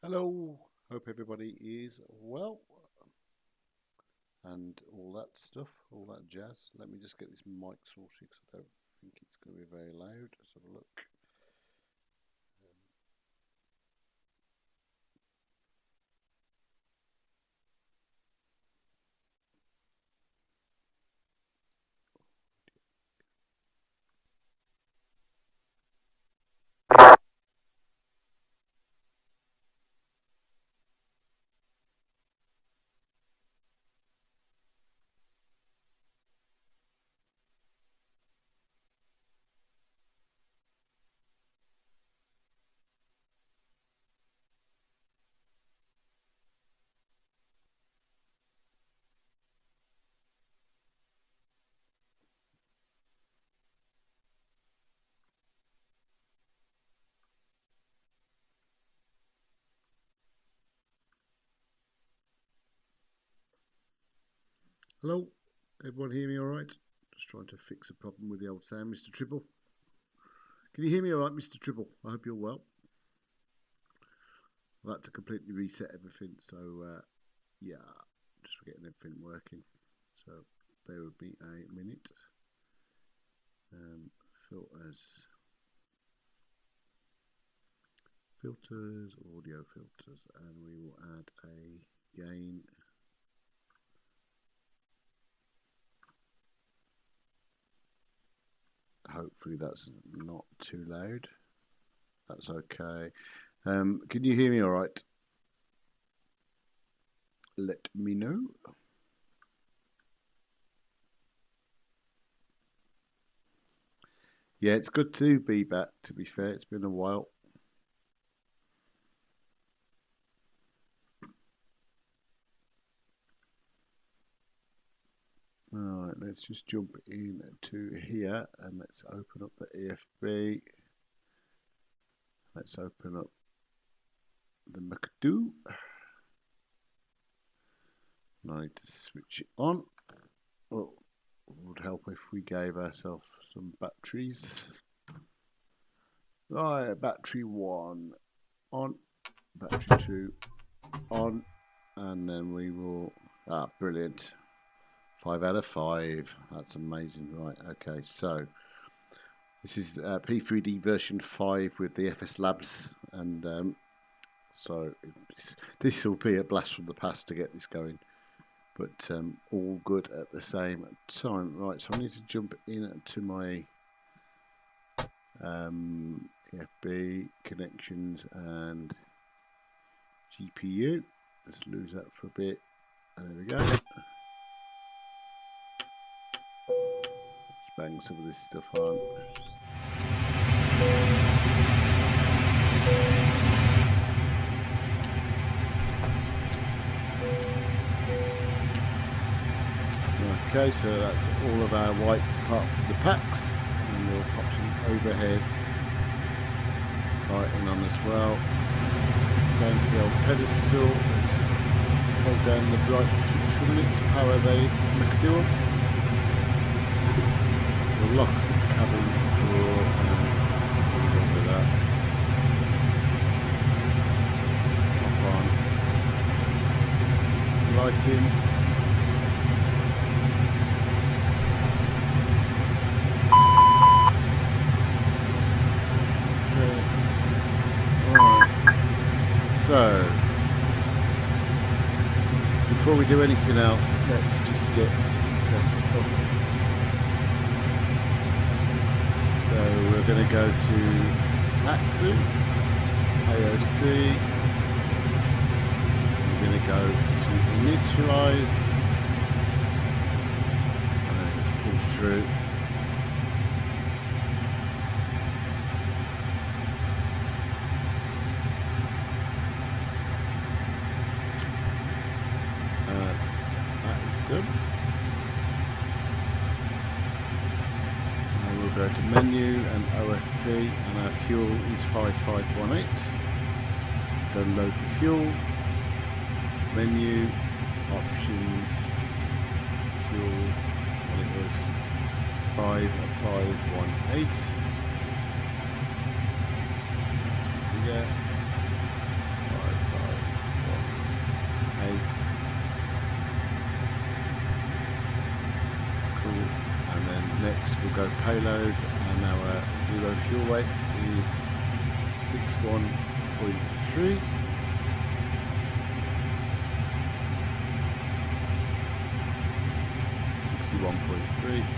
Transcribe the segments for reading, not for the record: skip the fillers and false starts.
Hello, hope everybody is well and all that stuff, all that jazz. Let me just get this mic sorted because I don't think it's going to be very loud. Let's have a look. Hello, everyone hear me all right? Just trying to fix a problem with the old sound, Mr. Tribble. Can you hear me all right, Mr. Tribble? I hope you're well. I've had to completely reset everything, so yeah, just getting everything working. So bear with me a minute. Filters, audio filters, and we will add a gain. Hopefully that's not too loud. That's okay. Can you hear me all right? Let me know. Yeah, it's good to be back, to be fair. It's been a while. All right, let's just jump into here and let's open up the EFB. Let's open up the McDo. I need to switch it on. Oh, it would help if we gave ourselves some batteries. Right, battery 1 on, battery 2 on, and then we will, brilliant. 5 out of 5, that's amazing. Right, okay, so this is P3D version 5 with the FSLABS, and so this will be a blast from the past to get this going, but all good at the same time. Right, so I need to jump into my EFB connections and GPU. Let's lose that for a bit, and there we go. Let's bang some of this stuff on. Okay, so that's all of our whites apart from the packs, and we'll pop some overhead lighting on as well. Going to the old pedestal, let's hold down the bright switch for a minute to power the McDo up. We'll lock the cabin door and over that. Let's pop on some lighting. So, before we do anything else, let's just get set up. So we're going to go to Vatsim, AOC. We're going to go to initialize, and then let's pull through. And we'll go to menu and OFP, and our fuel is 5518. Let's go and load the fuel. Menu, options, fuel, and it was 5518. Yeah, 5518. Next we'll go payload, and our zero fuel weight is 61.3.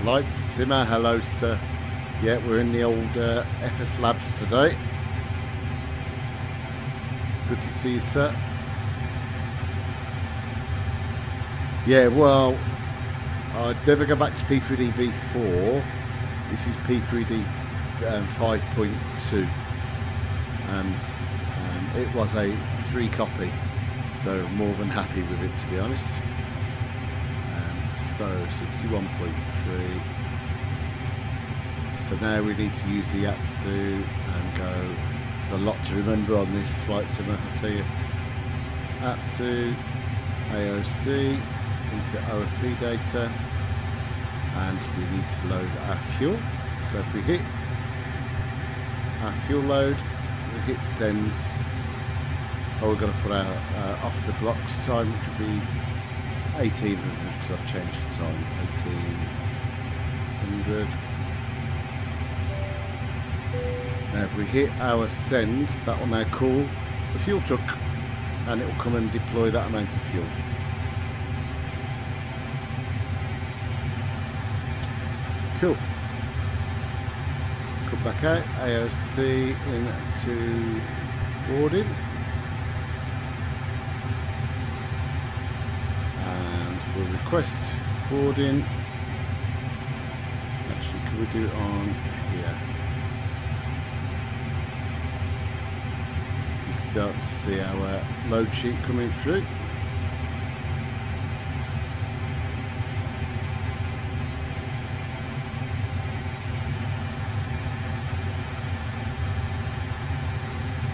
Flight simmer, hello sir. Yeah, we're in the old FSLABS today. Good to see you, sir. Yeah, well, I'd never go back to P3D V4. This is P3D 5.2, and it was a free copy, so more than happy with it, to be honest. So 61.3. So now we need to use the ATSU and go. There's a lot to remember on this flight simmer, I'll tell you. ATSU, AOC, into OFP data, and we need to load our fuel. So if we hit our fuel load, we hit send. Oh, we're going to put our off the blocks time, which will be 1800, because I've changed the time. 1800. Now if we hit our send, that will now call the fuel truck, and it will come and deploy that amount of fuel. Cool. Come back out, AOC into boarding. We'll request boarding. Actually, can we do it on here? You can start to see our load sheet coming through.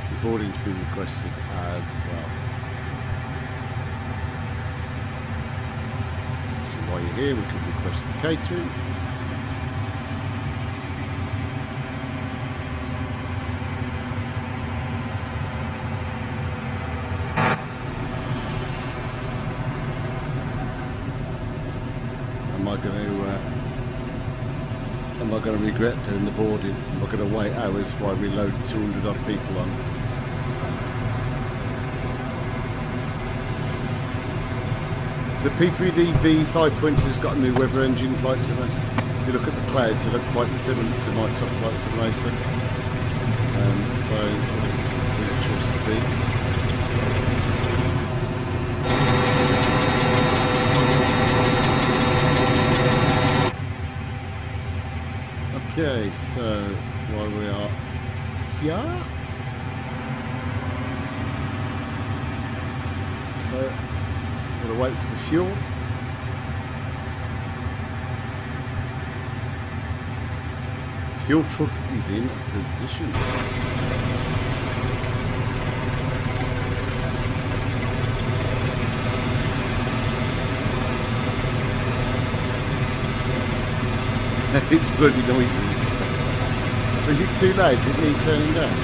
The boarding's been requested as well. While you're here, we can request the catering. Am I going to regret doing the boarding? Am I going to wait hours while we load 200 odd people on? So P3D V5.2 has got a new weather engine flight simulator. If you look at the clouds, they look quite similar to Microsoft Flight Simulator. So the actual sea. Okay, so while we are here, so we're gonna wait for the fuel. Fuel truck is in position. It's bloody noisy. Is it too loud? Does it need turning down?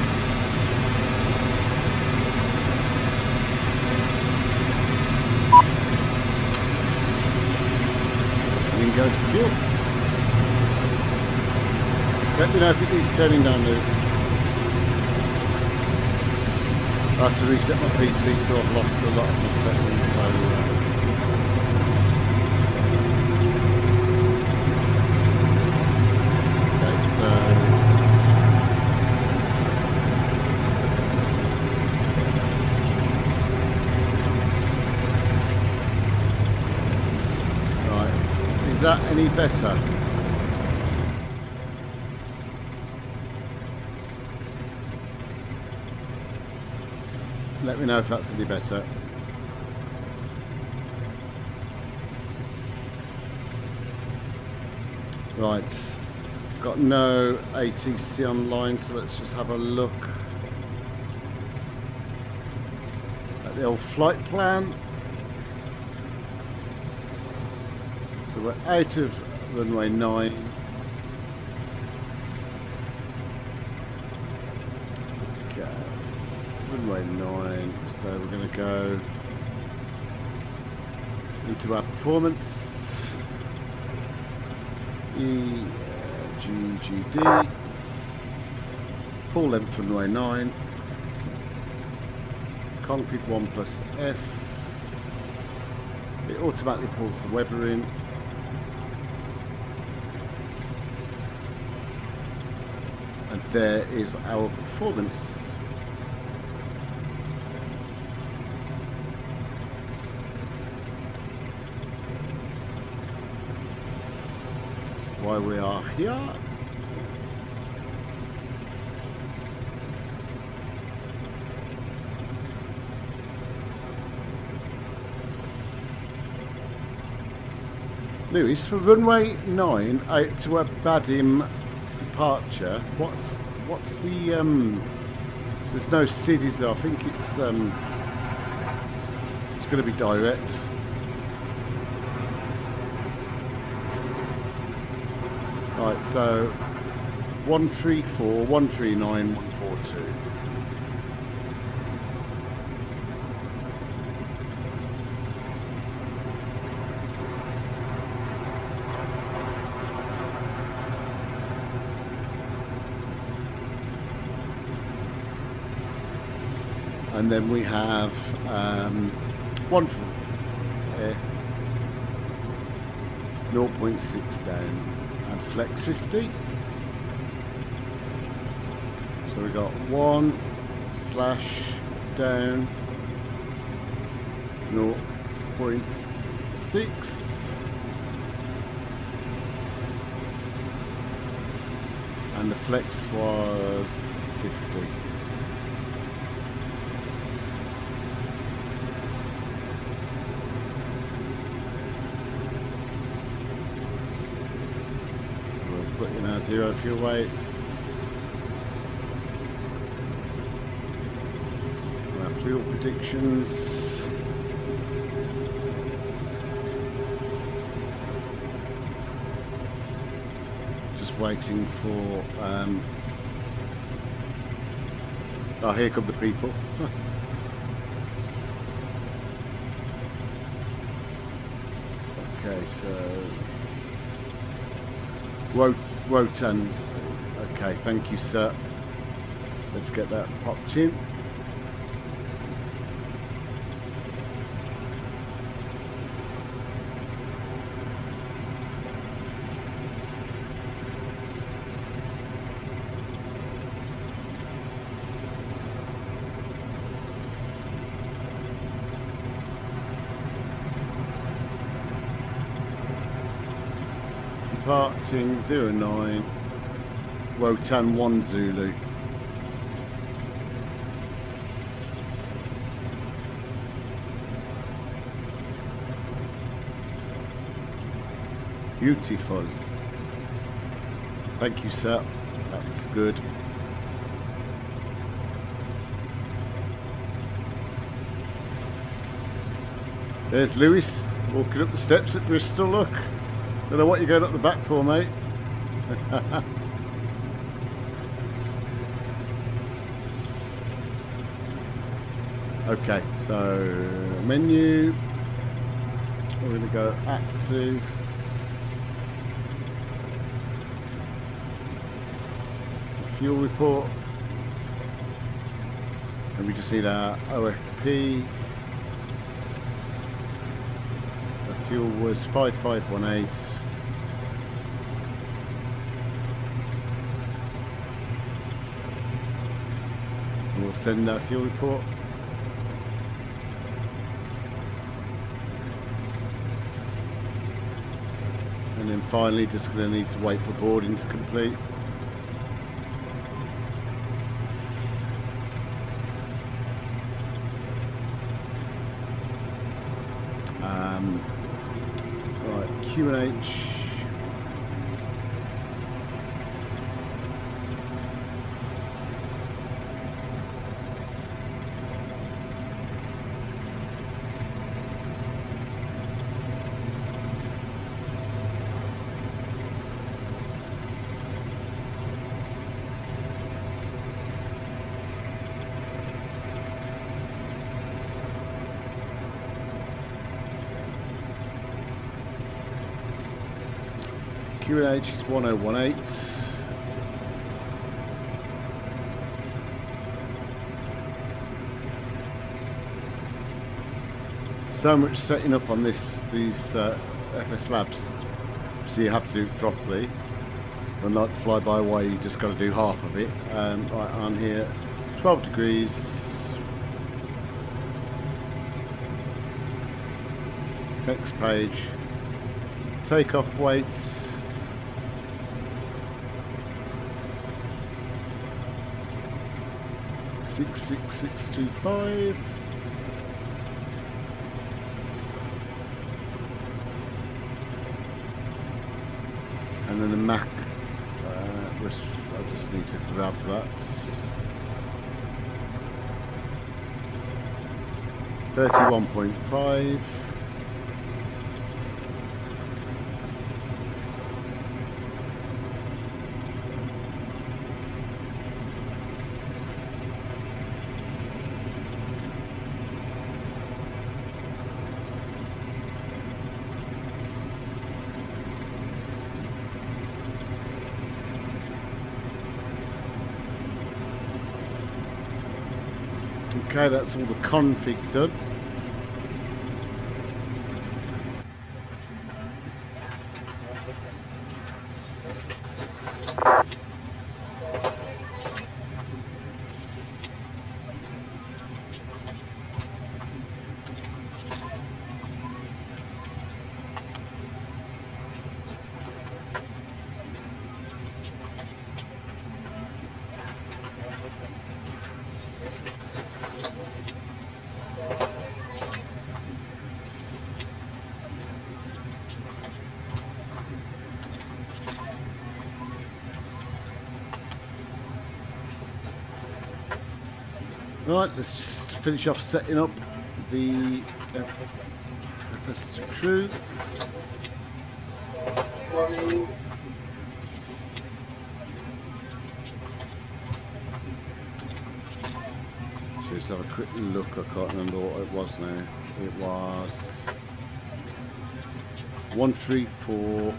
Goes the fuel. Let me know if it needs turning down, Lewis. I had to reset my PC, so I've lost a lot of my settings. So okay, so is that any better? Let me know if that's any better. Right, got no ATC online, so let's just have a look at the old flight plan. So we're out of runway 9. Okay, runway 9. So we're going to go into our performance. EGGD, full length runway 9, config 1 plus F, it automatically pulls the weather in, and there is our performance. That's why we are here. Lewis, for runway 9 out to a BADIM departure, what's the there's no cities there. I think it's going to be direct. Right, so 134, 139, 142. And then we have one for 0.6 down and flex 50. So we got 1 slash down 0.6 and the flex was 50. Put in our 0 fuel weight. Our fuel predictions. Just waiting for. Oh, here come the people. Okay, so. Rotans. Okay, thank you, sir. Let's get that popped in. Departing 09, Rotan 1 Zulu. Beautiful. Thank you, sir. That's good. There's Lewis walking up the steps at Bristol, look. Don't know what you're going up the back for, mate. Okay, so menu. We're going to go Atsu. Fuel report. And we just need our OFP. Fuel was 5518. We'll send our fuel report. And then finally just going to need to wait for boarding to complete. Right, QNH. QNH is 1018. So much setting up on these FSLABS, so you have to do it properly. Unlike the fly-by-wire, you just got to do half of it. Right on here, 12 degrees. Next page, takeoff weights. $66625. And then the Mac, I just need to grab that. 31.5. Okay, that's all the config done. Right, let's just finish off setting up the FS crew. So let's have a quick look. I can't remember what it was now. It was 134.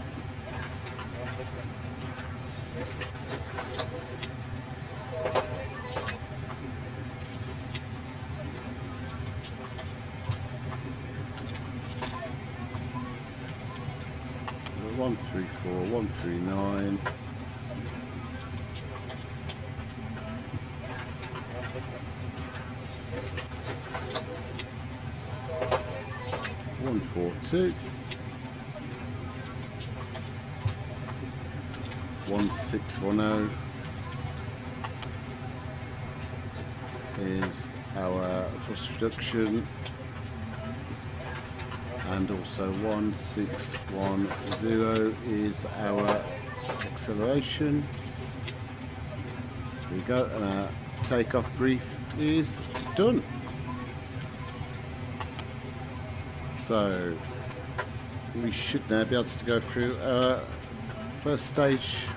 One, 139. One, 42. 1610 is our thrust reduction. And also 1610 is our acceleration. There we go, and our takeoff brief is done. So we should now be able to go through our first stage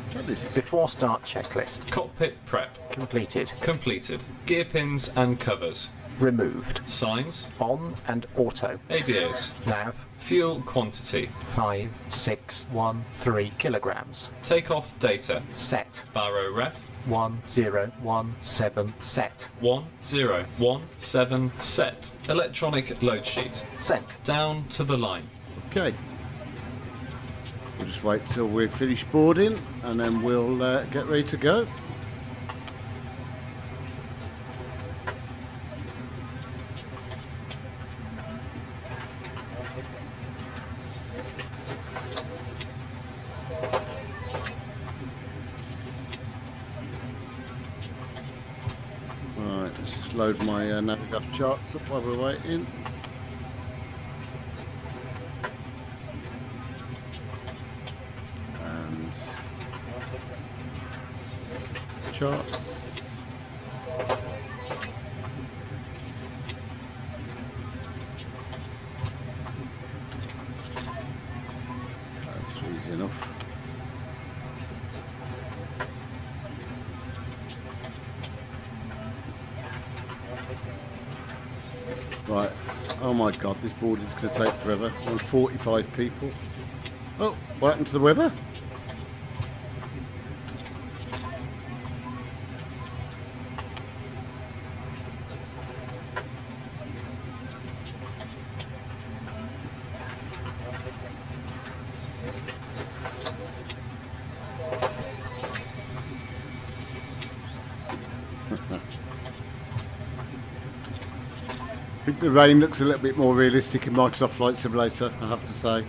checklist. Before start checklist. Cockpit prep. Completed. Completed. Gear pins and covers. Removed. Signs. On and auto. ADAs. Nav. Fuel quantity. 5613 kilograms. Takeoff data. Set. Baro ref. 1017 set. 1017 set. Electronic load sheet. Sent. Down to the line. Okay. We'll just wait till we're finished boarding and then we'll get ready to go. Alright, let's just load my Navigaf charts up while we're waiting. Charts. That's easy enough. Right. Oh my god, this boarding's going to take forever. 145 people. Oh, what happened to the weather? I think the rain looks a little bit more realistic in Microsoft Flight Simulator, I have to say.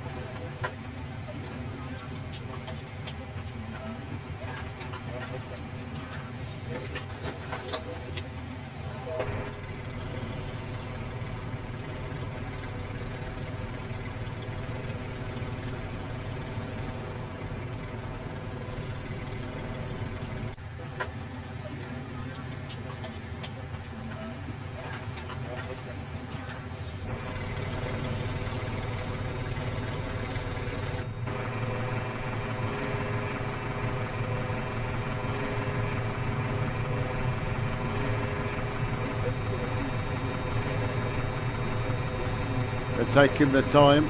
They're taking their time.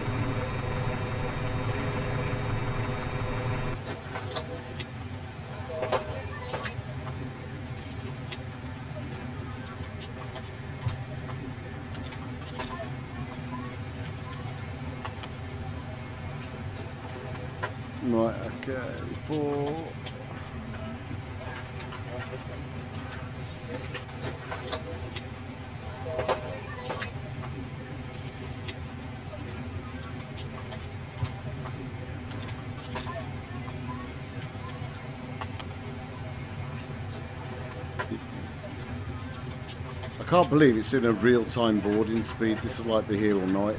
Right, okay, 4. I can't believe it's in a real-time boarding speed. This will like be here all night.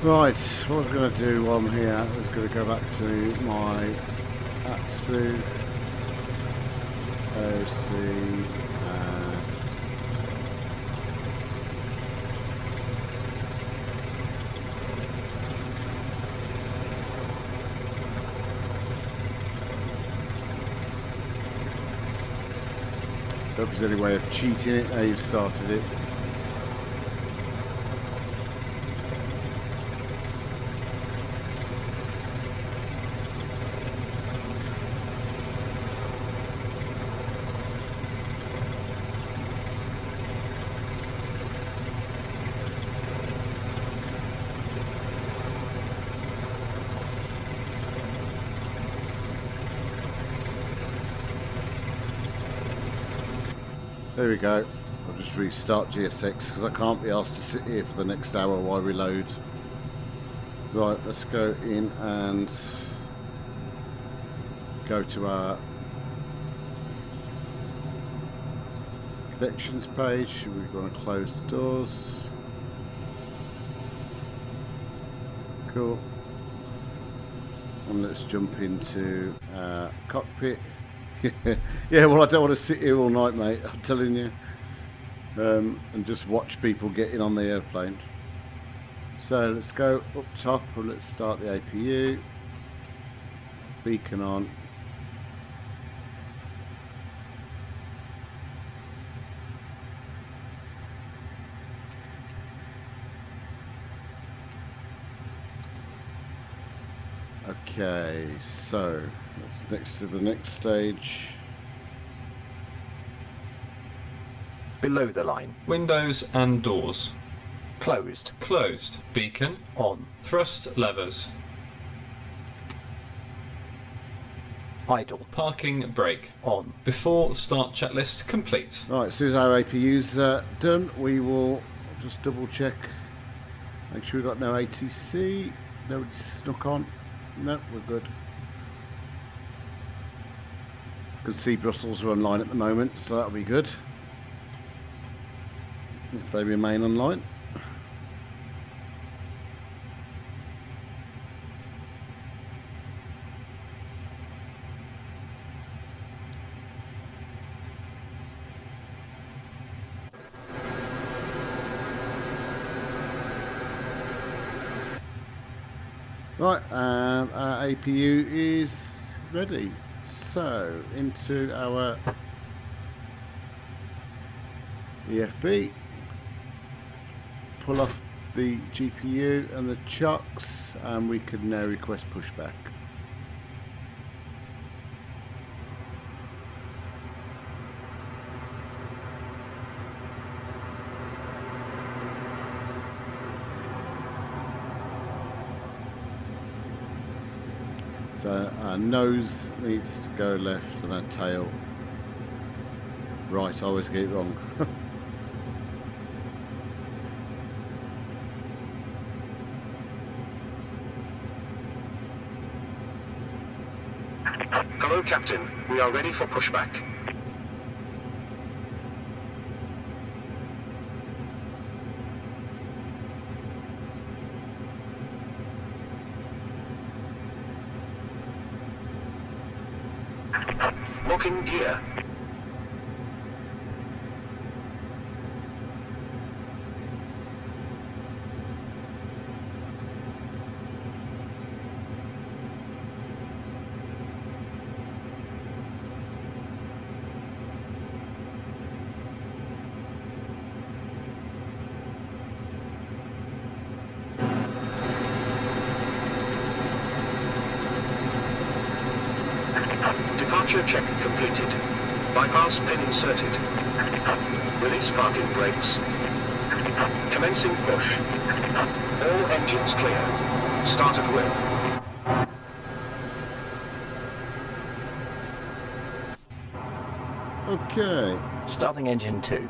Right, what I was going to do while I'm here, I was going to go back to my Vatsim, OC, hope there's any way of cheating it. Now you've started it. There we go. I'll just restart GSX because I can't be asked to sit here for the next hour while we load. Right, let's go in and go to our connections page. We're going to close the doors. Cool. And let's jump into cockpit. Yeah, well, I don't want to sit here all night, mate. I'm telling you, and just watch people getting on the airplane. So let's go up top, and let's start the APU. Beacon on. Okay, so that's next to the next stage. Below the line. Windows and doors. Closed. Closed. Beacon. On. Thrust levers. Idle. Parking brake. On. Before start checklist complete. Right, as soon as our APU's done, we will just double check. Make sure we've got no ATC. No snuck on. No, we're good. Can see Brussels are online at the moment, so that'll be good. If they remain online. Right, our APU is ready. So, into our EFB, pull off the GPU and the chocks, and we can now request pushback. So our nose needs to go left and our tail right. I always get it wrong. Hello, Captain. We are ready for pushback. Locking gear. Departure check completed. Bypass pin inserted. Release parking brakes. Commencing push. All engines clear. Start at will. Okay. Starting engine 2.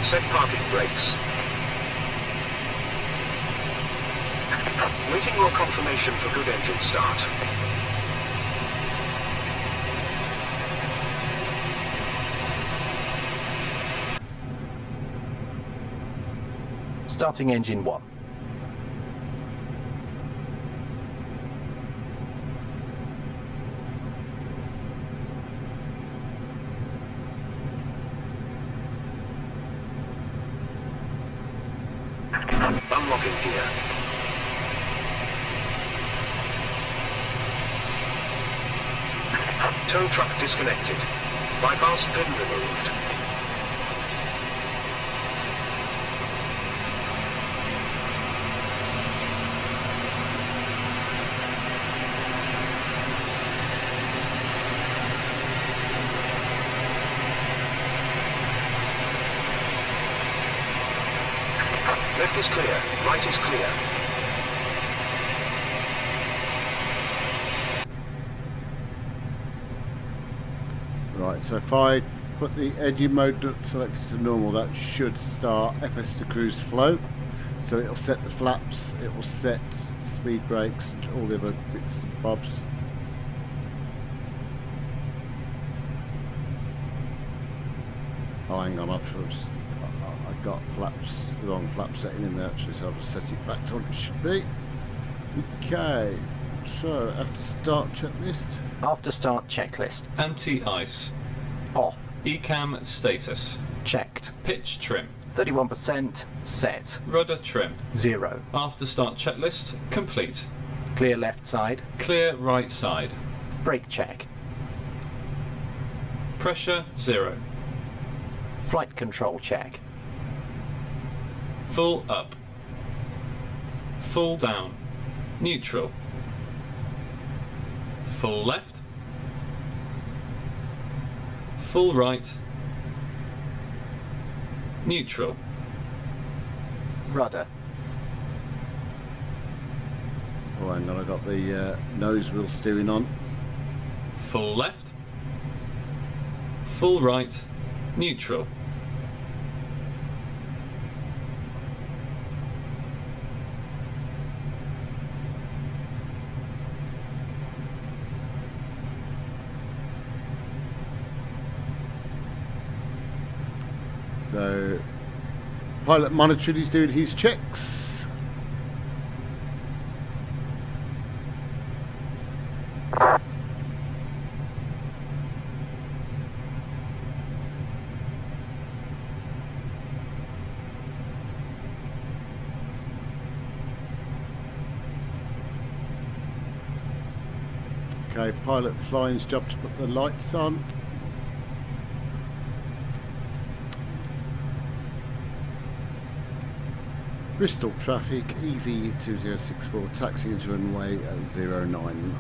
Set parking brakes. Waiting your confirmation for good engine start. Starting engine 1. Unlocking gear. Tow truck disconnected. Bypass pin removed. Left is clear, right is clear. Right, so if I put the engine mode selected to normal, that should start FS to cruise flow. So it'll set the flaps, it will set speed brakes, and all the other bits and bobs. Oh, hang on, I got flaps, the wrong flap setting in there actually, so I'll just set it back to what it should be. Okay, so after start checklist. After start checklist. Anti-ice. Off. ECAM status. Checked. Pitch trim. 31% set. Rudder trim. 0. After start checklist complete. Clear left side. Clear right side. Brake check. Pressure 0. Flight control check. Full up. Full down. Neutral. Full left. Full right. Neutral. Rudder. Oh, hang on, I got the nose wheel steering on. Full left. Full right. Neutral. So, pilot monitored, he's doing his checks. Okay, pilot flying's job to put the lights on. Bristol traffic, easy 2064, taxi into runway 09.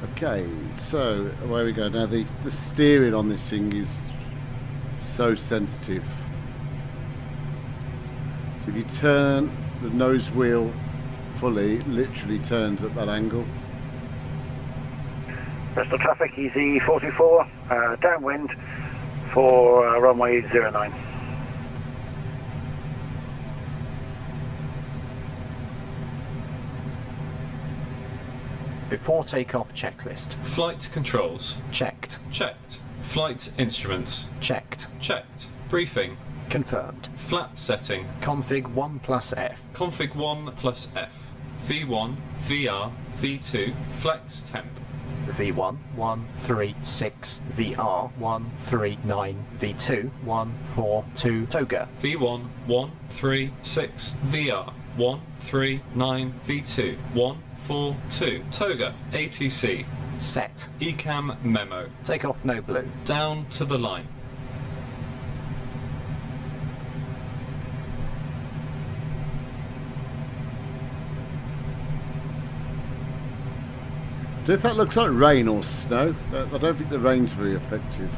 Okay, so away we go. Now the steering on this thing is so sensitive. So if you turn the nose wheel fully, it literally turns at that angle. Bristol traffic, easy 44, downwind for runway 09. Before takeoff checklist. Flight controls. Checked. Checked. Flight instruments. Checked. Checked. Briefing. Confirmed. Flat setting. Config 1 plus F. Config 1 plus F. V1, VR, V2, flex temp. V1 136, VR 139, V2 142, toga. V1, 136, VR, 139, V2, 142, toga, ATC. Set. ECAM memo. Takeoff no blue. Down to the line. I don't know if that looks like rain or snow. I don't think the rain's very effective.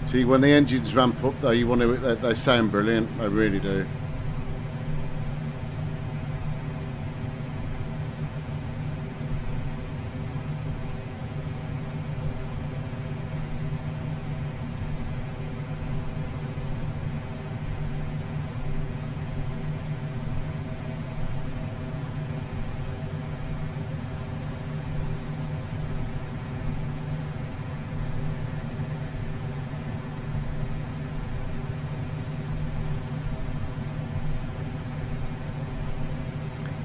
See, when the engines ramp up, though, you want to. They sound brilliant. They really do.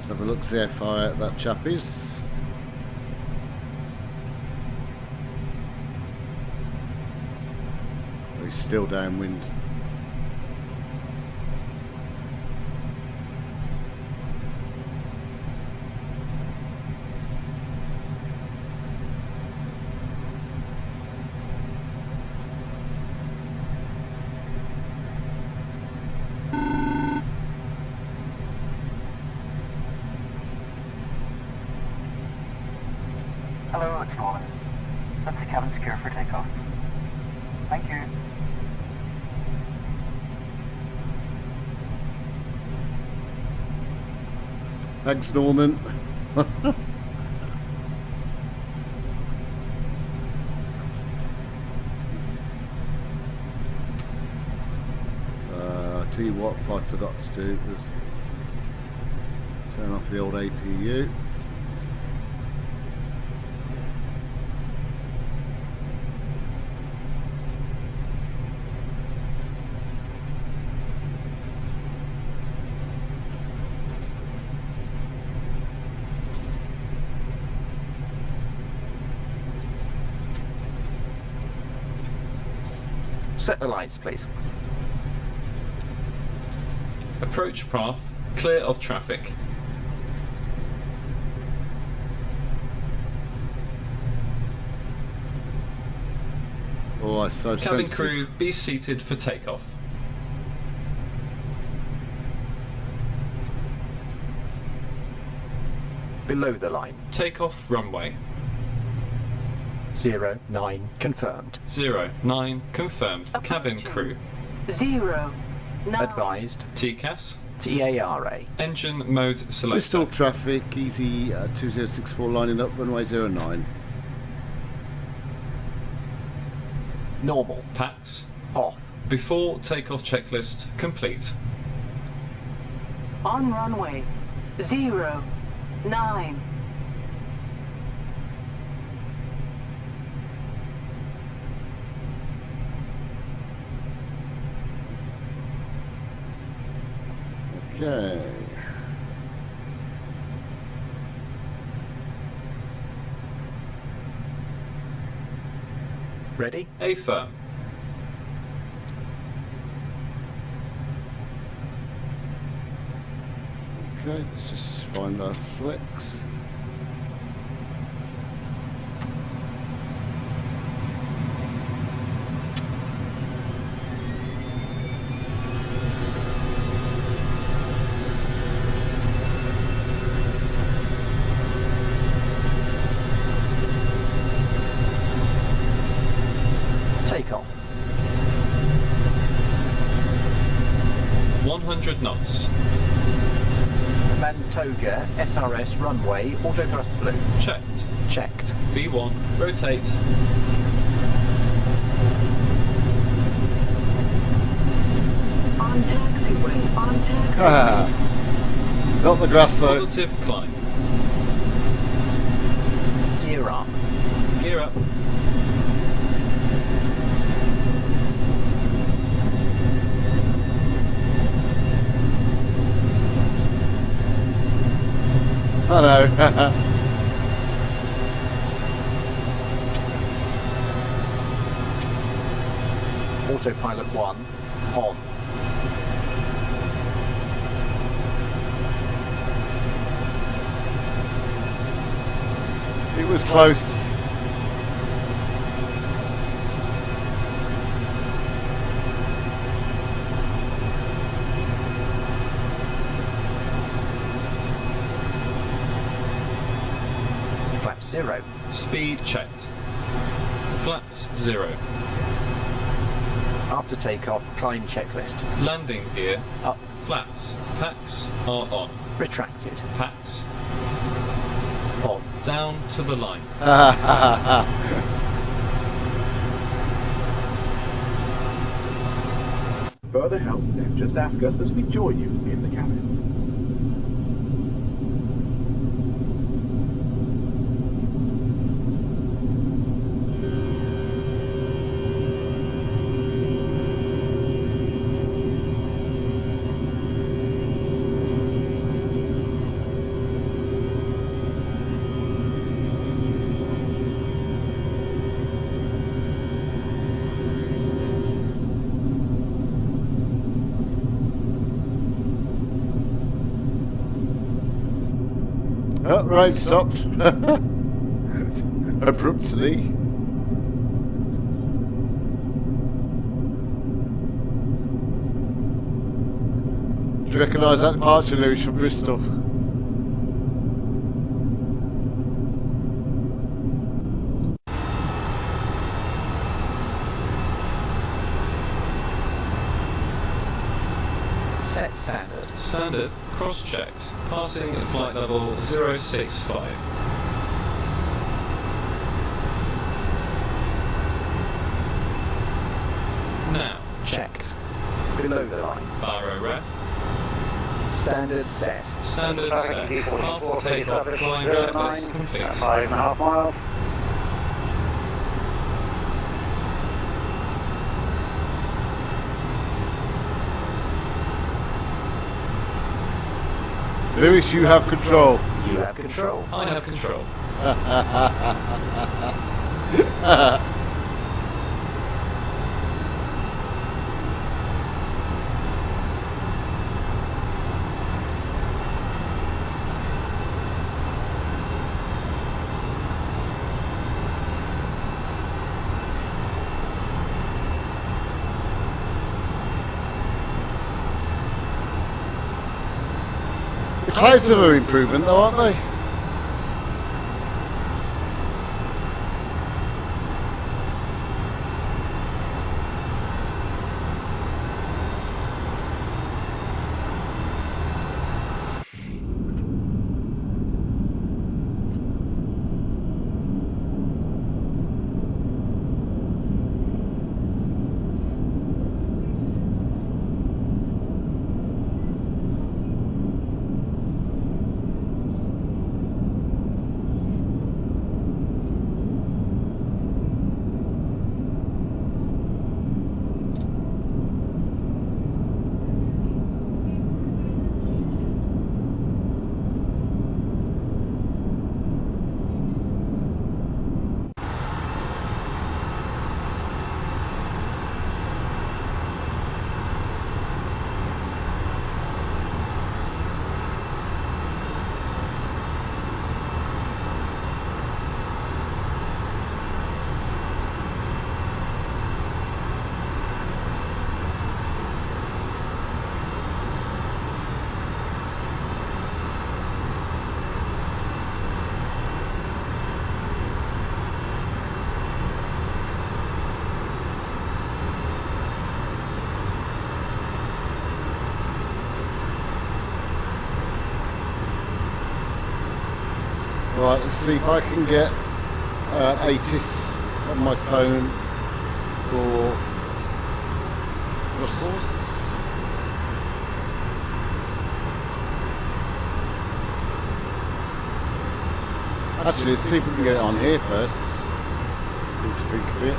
Have a look, see how far out that chap is. Oh, he's still downwind. Hello, it's Roland. That's the cabin secure for takeoff. Thank you. Thanks, Norman. T1 what I forgot to do was turn off the old APU. Set the lights, please. Approach path clear of traffic. Oh, it's so Cabin sensitive. crew, be seated for takeoff. Below the line. Takeoff runway. 09 confirmed. 09 confirmed. Cabin crew. 09. Advised. TCAS. TARA. Engine mode selector. Bristol traffic, easy 2064 lining up, runway 09. Normal. PAX. Off. Before takeoff checklist complete. On runway 09. Okay. Ready? A firm. Okay, let's just find our flex. Takeoff. 100 knots. Mantoga SRS runway auto thrust blue. Checked. Checked. V1 rotate. On taxiway. On taxiway. Ah, not the grass though. Positive climb. Gear up. Gear up. I know. Autopilot 1 on. It was close. Flap 0. Speed checked. Flaps 0. After takeoff, climb checklist. Landing gear. Up. Flaps. Packs are on. Retracted. Packs. On. Down to the line. Further help, then just ask us as we join you in the cabin. Oh, right, stopped. Abruptly. Do you recognise that departure, Lewis, from Bristol? Set standard. Standard cross-checked. Passing at flight level 065. Now. Checked. Below below the line. Baro ref. Standard set. Standard set. After takeoff, climb checklist complete. 5.5 miles. Lewis, you have control. You have control. I have control. The clouds are an improvement though, aren't they? Right, let's see if I can get ATIS on my phone for Brussels. Actually, let's see if we can get it on here first. Need to think of it.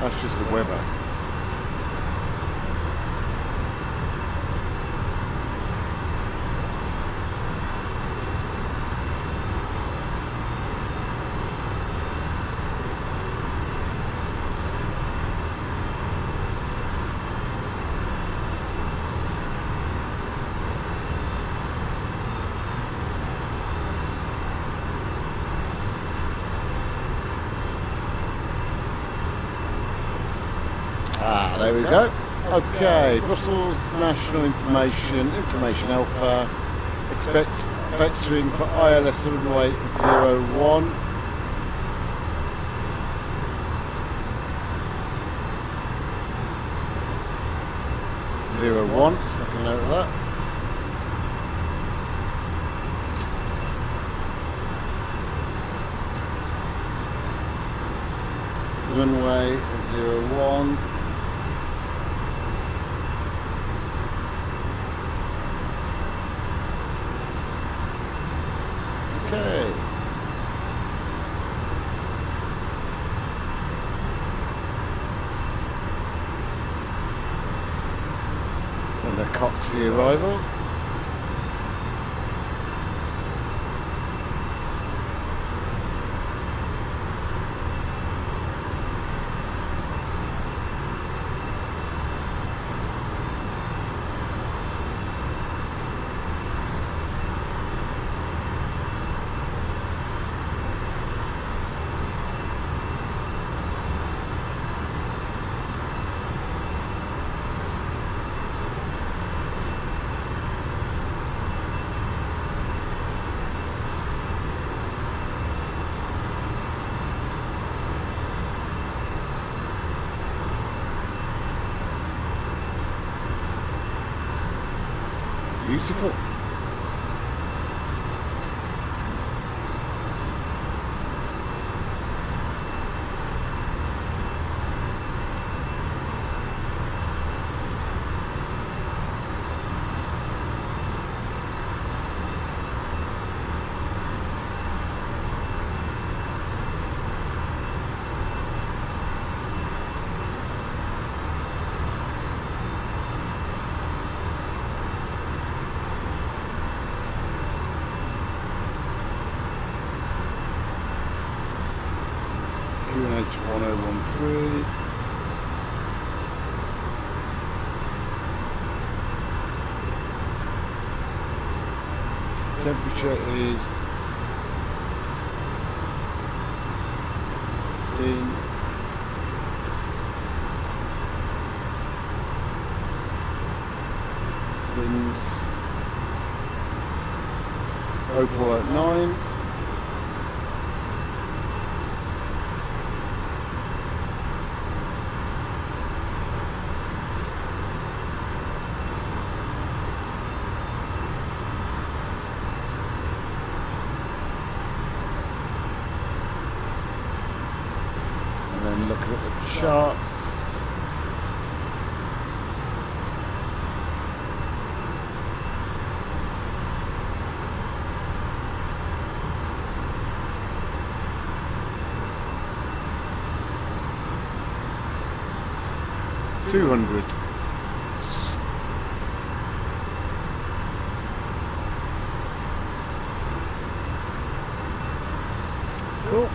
That's just the weather. Ah, there we go. Okay, Brussels National Information Alpha. Expects vectoring for ILS 0801. Just make a note of that. Runway 01. Okay. So the Coxie arrival. Beautiful. QNH 1013. Temperature is 15. Winds 0409. And then looking at the charts. $200. Cool.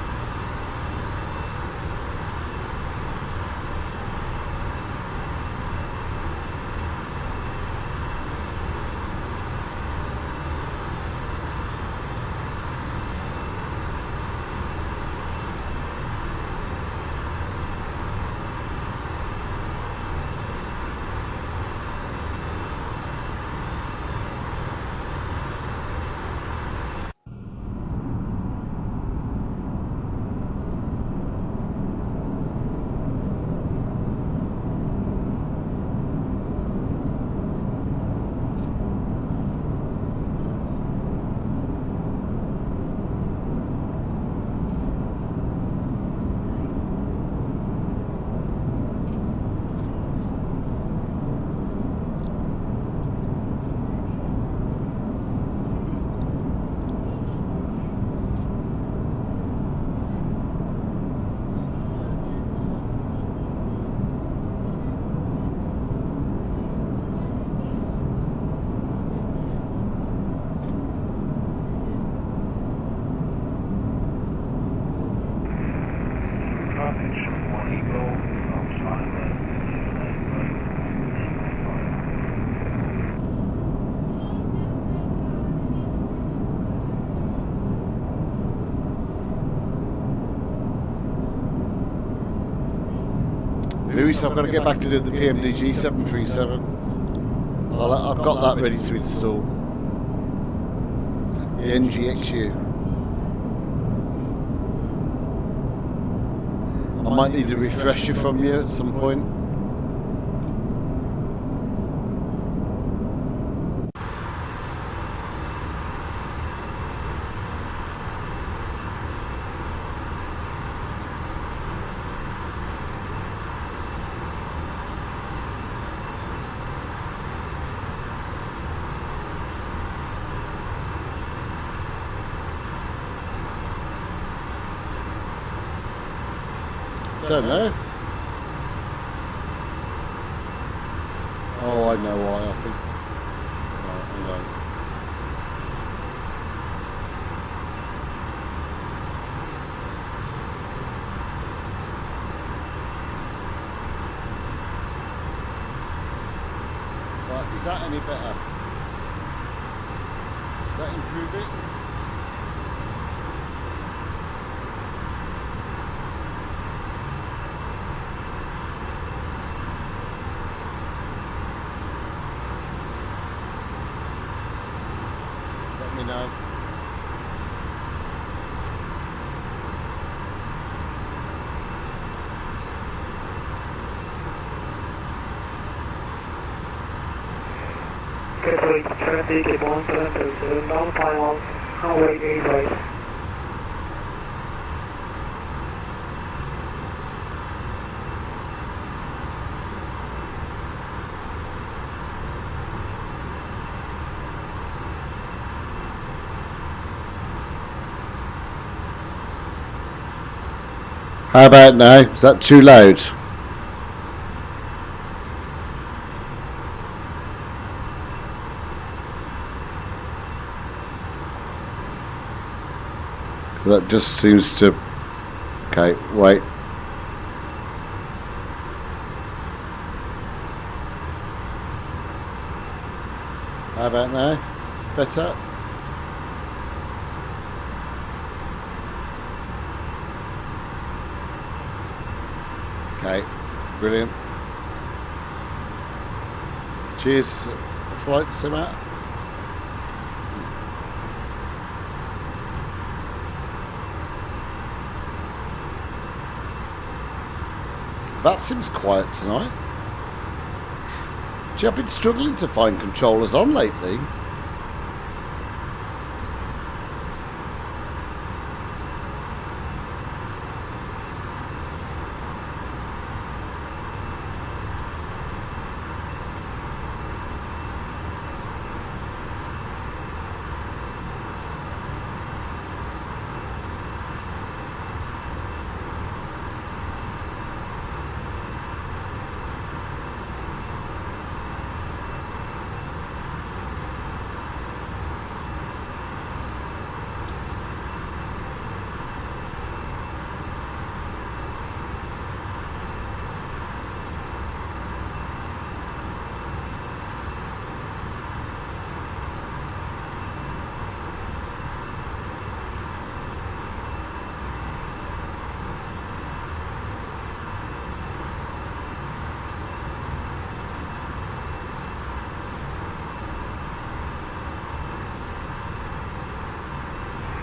Lewis, I've got to get back to do the PMDG 737. I've got that ready to install. The NGXU. I might need a refresher from you at some point. Don't know. Oh, I know why, I think. Right, hang on. Right, is that any better? Does that improve it? No. K3D 172, non-final, highway 8 right. How about now? Is that too loud? That just seems to... Okay, wait. How about now? Better? Okay, brilliant. Cheers, flight simmer. Vatsim's quiet tonight. Gee, I've been struggling to find controllers on lately.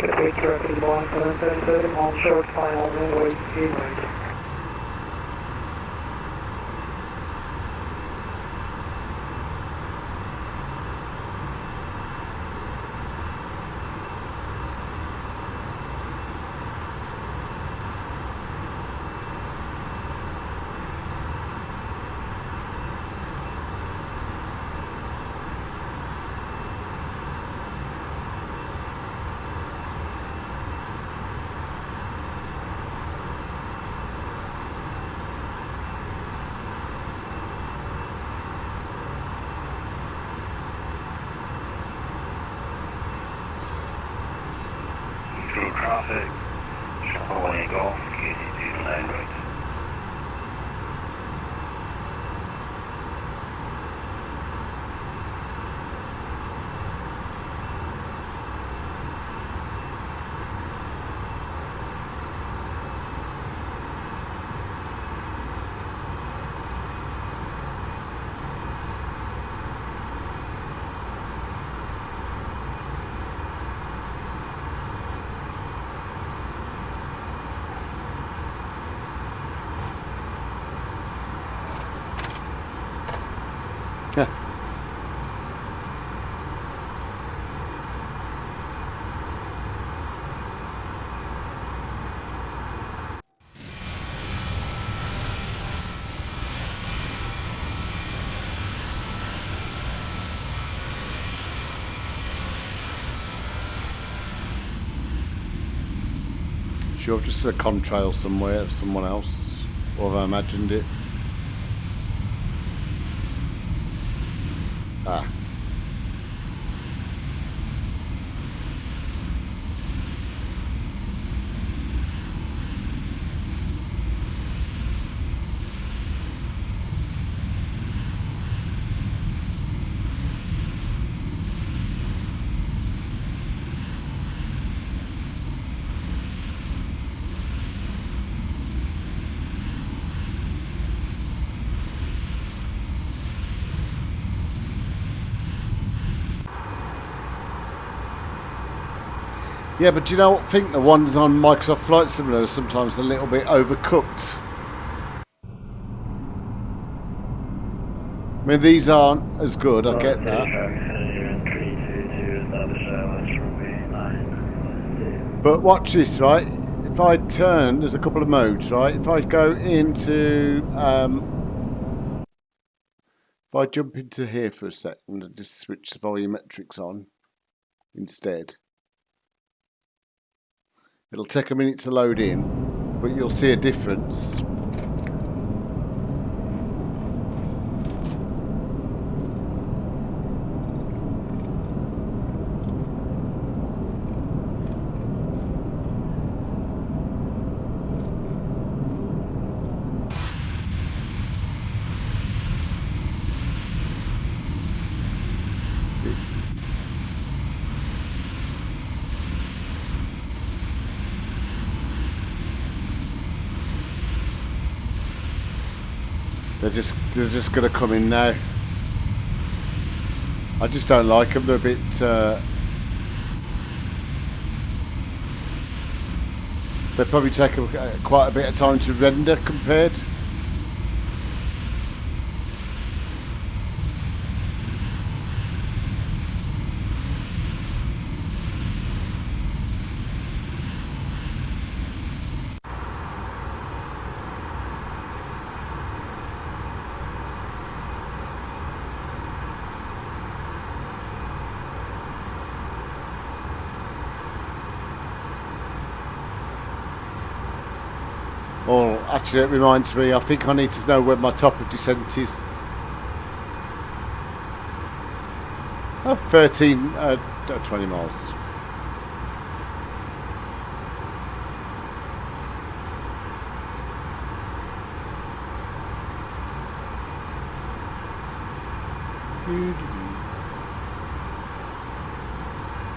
K3 172, on short final, runway 8 right. Through traffic, shallow way golf, KD2 line right. Sure, just a contrail somewhere of someone else, or have I imagined it? Ah. Yeah, but do you know what? I think the ones on Microsoft Flight Simulator are sometimes a little bit overcooked. I mean, these aren't as good, I get that. But watch this, right? If I turn, there's a couple of modes, right? If I go into, if I jump into here for a second and just switch the volumetrics on instead, it'll take a minute to load in, but you'll see a difference. They're just going to come in now. I just don't like them. They're a bit. They probably take quite a bit of time to render compared. Oh, actually, it reminds me, I think I need to know where my top of descent is. 20 miles.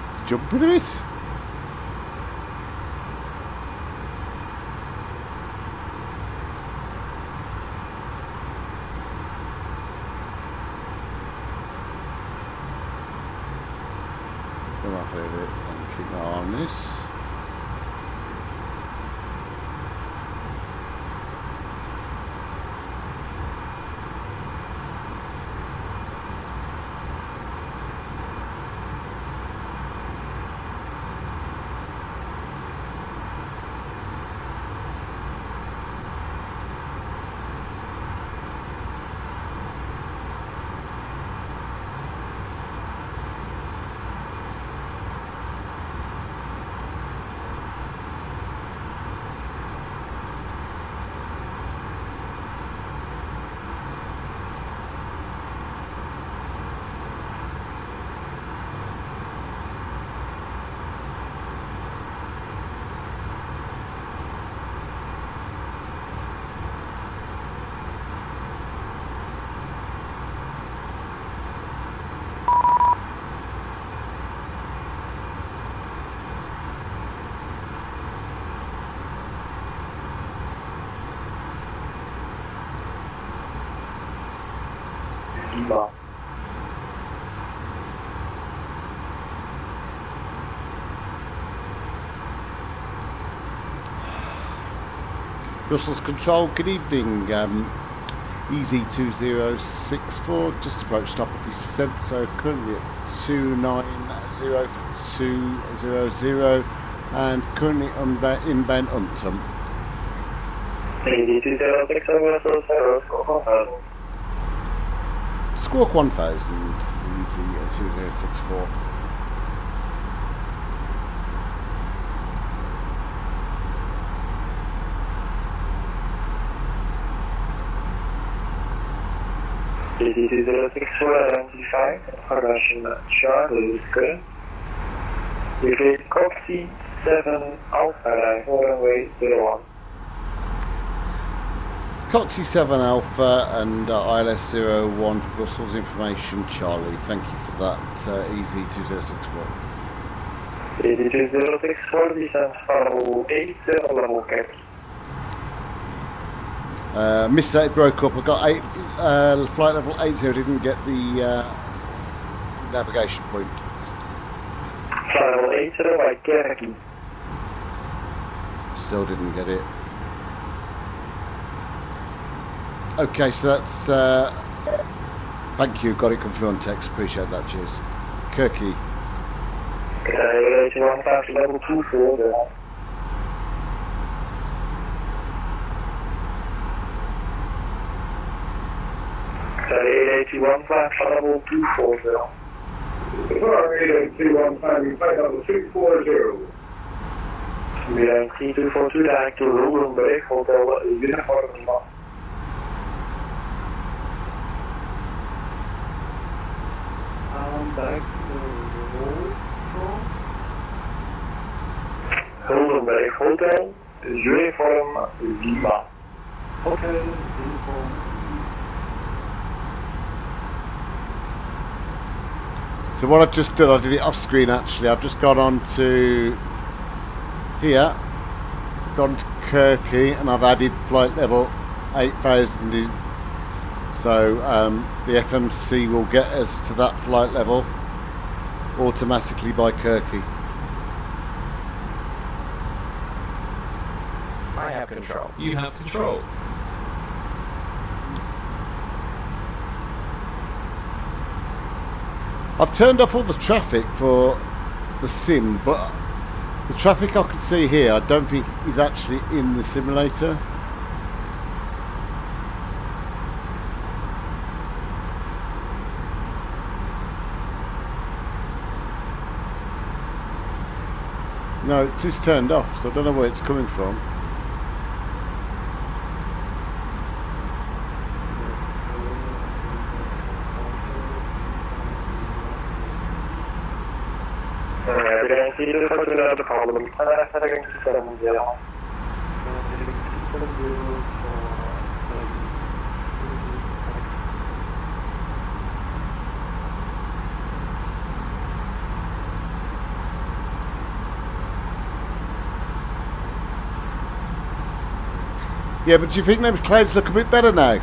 Let's jump into it. Off a bit and keep my eye on this. Brussels Control, good evening. EZ2064, just approached top of descent, so currently at 290.200 and currently inbound Untum. Squawk 1000, EZ2064. EZ2064 information Charlie is good. With a Coxie 7 Alpha runway 01. Coxie 7 Alpha and ILS 01 for Brussels information Charlie. Thank you for that, EZ2064. EZ2064 descent follow 80 level cap. Missed that, it broke up. I got flight level 80, didn't get the navigation point. Flight level 80 by KENET. Still didn't get it. Okay, so that's Thank you. Got it confirmed on text. Appreciate that. Cheers. Kirky. Qatar 881 level 240. Qatar 881 level 240. Qatar 881 climbing flight level 240. BADIM 242 direct to Roland Bay, Hotel Uniform Lima. Back to Roland Bay, Hotel Uniform Lima. Hotel Uniform. So what I've just done, I did it off screen actually. I've just gone on to here, gone to Kirky, and I've added flight level 8000 in. So the FMC will get us to that flight level automatically by Kirky. I have control. You have control. I've turned off all the traffic for the sim, but the traffic I can see here I don't think is actually in the simulator. No, it is turned off, so I don't know where it's coming from. BADIM 242 another problem. Heading to 70. Yeah, but do you think those clouds look a bit better now?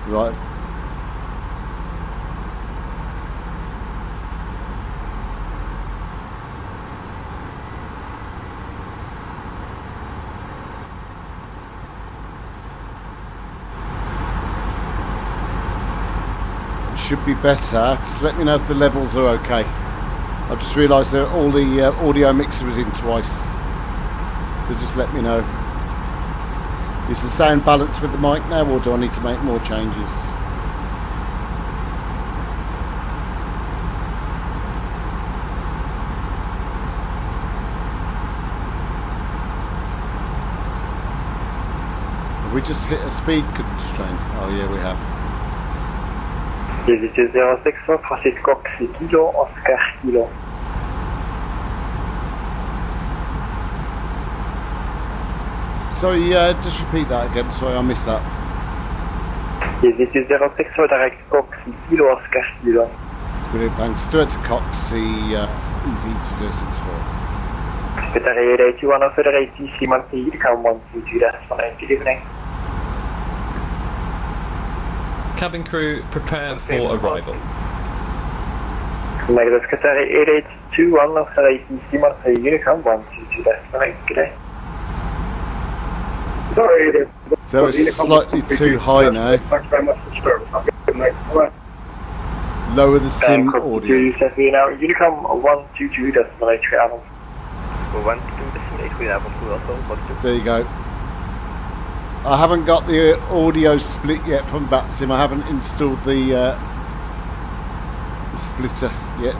Right. It should be better. Just let me know if the levels are okay. I just realised that all the audio mixer was in twice, so just let me know. Is the sound balanced with the mic now, or do I need to make more changes? Have we just hit a speed constraint? Oh yeah, we have. Visite 06, Francis Cox Kilo, Oscar Kilo. Sorry, just repeat that again. Sorry, I missed that. Visite 06, direct Cox Kilo, Oscar Kilo. Brilliant, thanks. Stuart to Cox, easy to do 64. Qatar 881 of Federal ATC, Monty, come 122, that's for 9, good evening. Cabin crew, prepare for arrival. Negative Qatar 8821 of Federal ATC, Monty, Unicom 122, that's for 9, good day. Sorry, So it's slightly too high now. Thanks very much for the service. Have a good night. Bye. Lower the sim audio. Now, Unicom 122, that's for 9, travel. There you go. I haven't got the audio split yet from Vatsim. I haven't installed the splitter yet.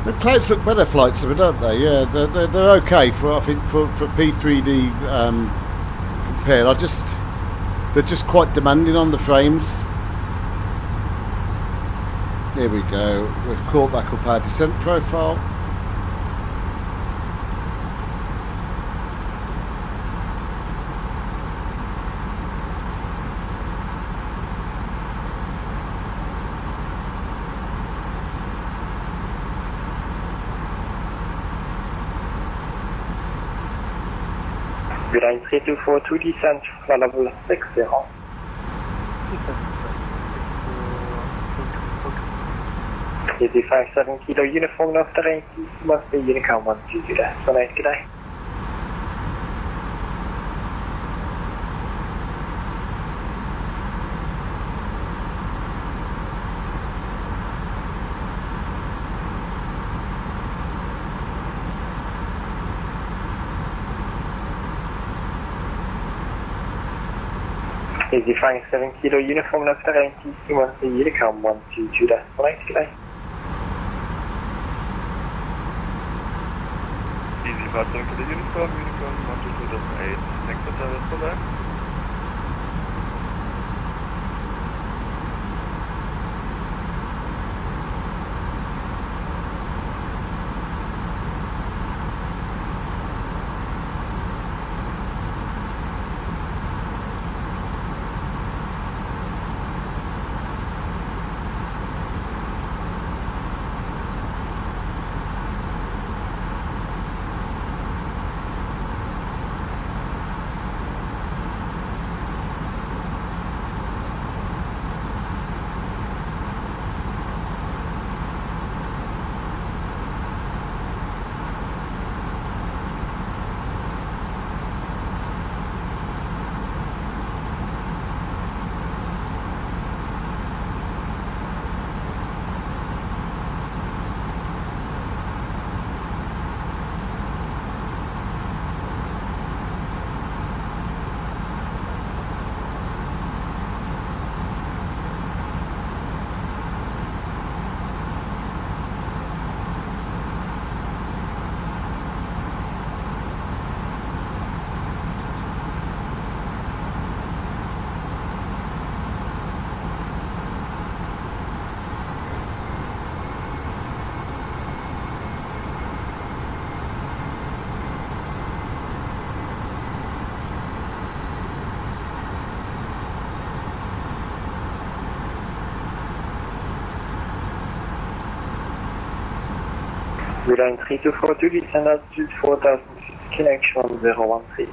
The clouds look better flights of it, don't they? Yeah, they're okay for, I think, for P3D compared. They're just quite demanding on the frames. Here we go. We've caught back up our descent profile. Line 3242 descent for level 60. Easy 57 kilo uniform North terrain, must be Unicom 122 destinate, good day. Easy 57 kilo uniform North terrain, must be Unicom 122 destinate, good day. Easy 57 kilo uniform, Unicom 122.8. Next to service for that. Line 3242 descend altitude 4000 feet, connection 1013.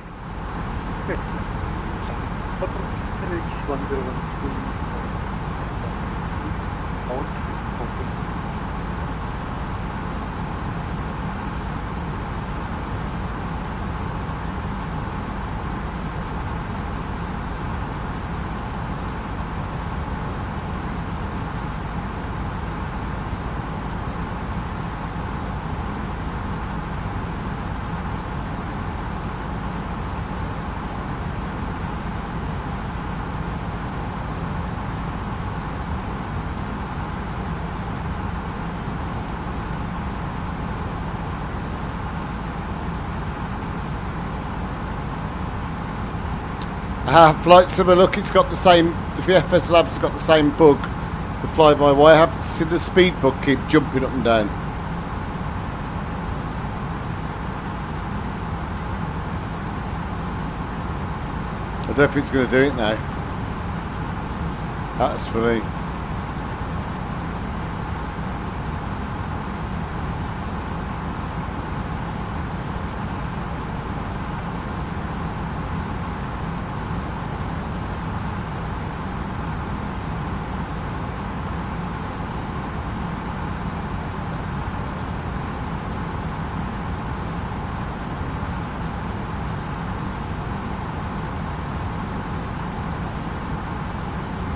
Flight Simmer, look, it's got the same, the FSLABS has got the same bug, the fly-by-wire. I have seen the speed bug keep jumping up and down. I don't think it's going to do it now. That's funny.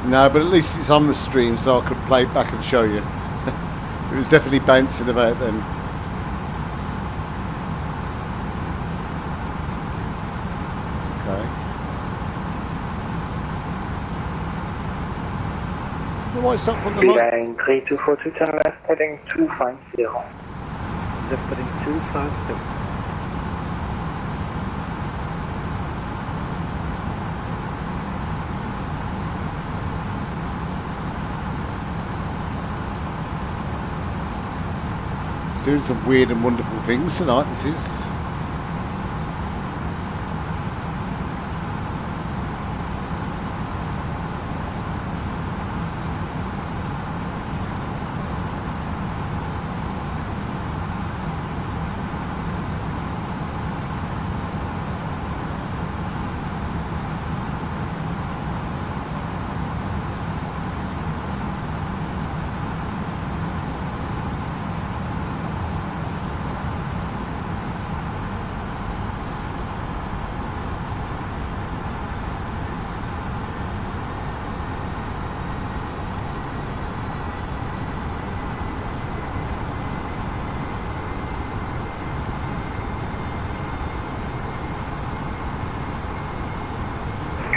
No, but at least it's on the stream, so I could play it back and show you. It was definitely bouncing about then. Okay. Why is that on the line? Line 3242 turn left, heading 250. Left heading 250. Doing some weird and wonderful things tonight, this is.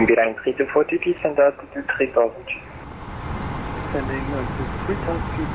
Beeline 3242, descend altitude 3000 feet. Descending altitude 3000 feet.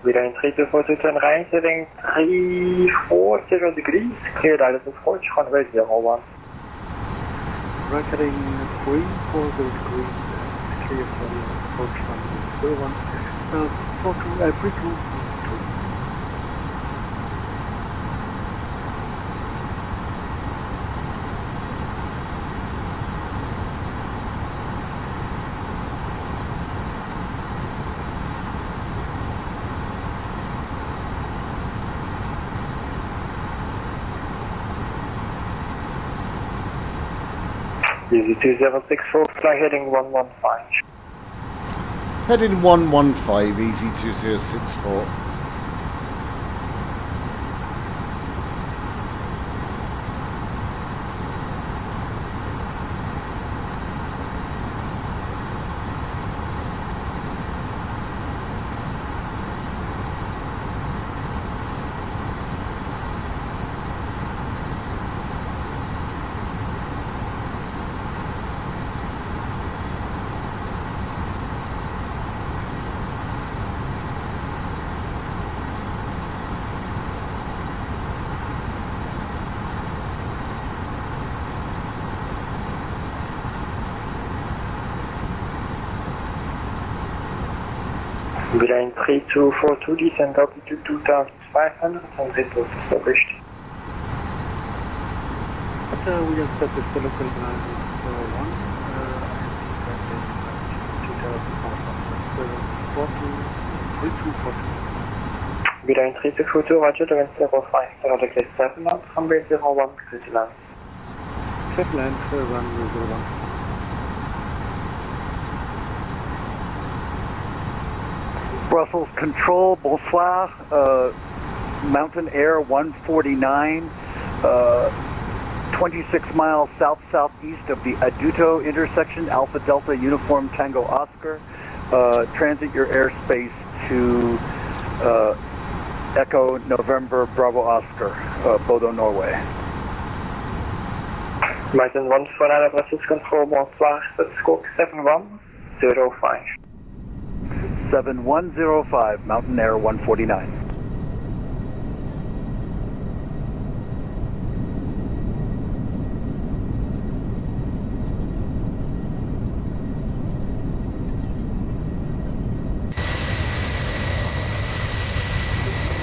Beeline 3242, turn right, heading 340 degrees, cleared altitude approach, runway 01. Right heading 340 degrees, clear for the approach runway 01. Bristol. Easy 2064, fly heading 115. Heading 115, easy 2064. Beeline 3242, descend altitude 2500, and grid was established. We have set this to local ground 01. 3242. Beeline 3242, roger, the wind 05, trajectory 7 knots, runway 01, clear to land. Set land, runway 01. Brussels Control, bonsoir, Mountain Air 149, 26 miles south-southeast of the Aduto intersection, Alpha Delta Uniform Tango Oscar. Transit your airspace to Echo November Bravo Oscar, Bodo, Norway. Mountain 149, Brussels Control, bonsoir, set squawk 7105. 7105, Mountain Air 149.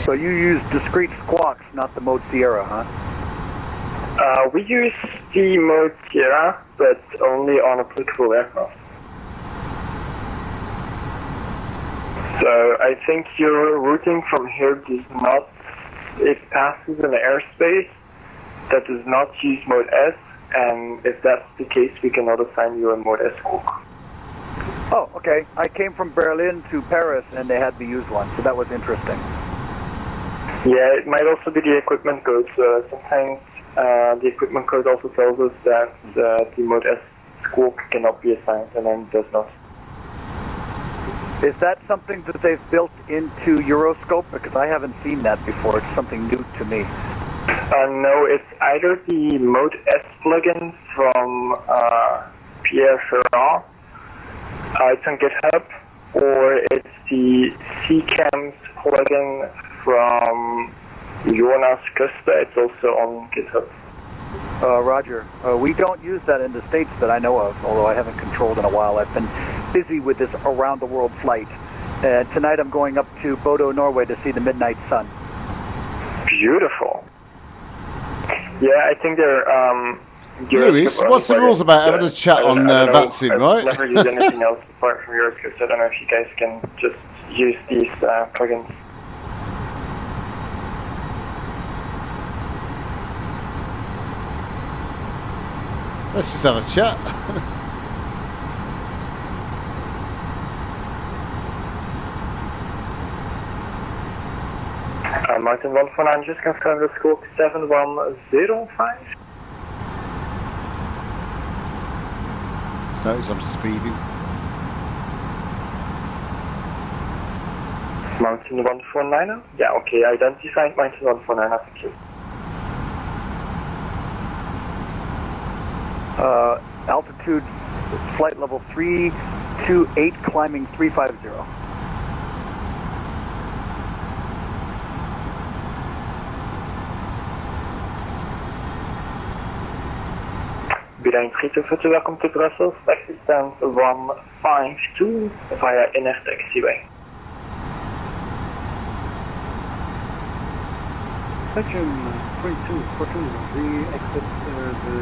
So you use discrete squawks, not the mode Sierra, huh? We use the mode Sierra, but only on applicable aircraft. So I think your routing from here does not, it passes an airspace that does not use mode S, and if that's the case, we cannot assign you a mode S squawk. Oh, okay. I came from Berlin to Paris, and they had me use one, so that was interesting. Yeah, it might also be the equipment code. So sometimes the equipment code also tells us that the mode S squawk cannot be assigned, and then does not. Is that something that they've built into Euroscope? Because I haven't seen that before. It's something new to me. No, it's either the Mode S plugin from Pierre Ferrand, it's on GitHub, or it's the CCAMS plugin from Jonas Kuster, it's also on GitHub. Roger. We don't use that in the States that I know of, although I haven't controlled in a while. I've been busy with this around-the-world flight. Tonight I'm going up to Bodo, Norway to see the midnight sun. Beautiful. Yeah, I think they're... Louis, what's the rules about having a chat on Vatsim, right? I've never used anything else apart from yours, because I don't know if you guys can just use these plugins. Let's just have a chat. Martin 149, just confirm the squawk 7105. Just notice I'm speeding. Mountain 149? Yeah, okay, identified Mountain 149, thank you. Altitude, flight level 328, climbing 350. Beeline 324, welcome to Brussels, taxi stand 152 via inner taxiway. Section 3242, we exit the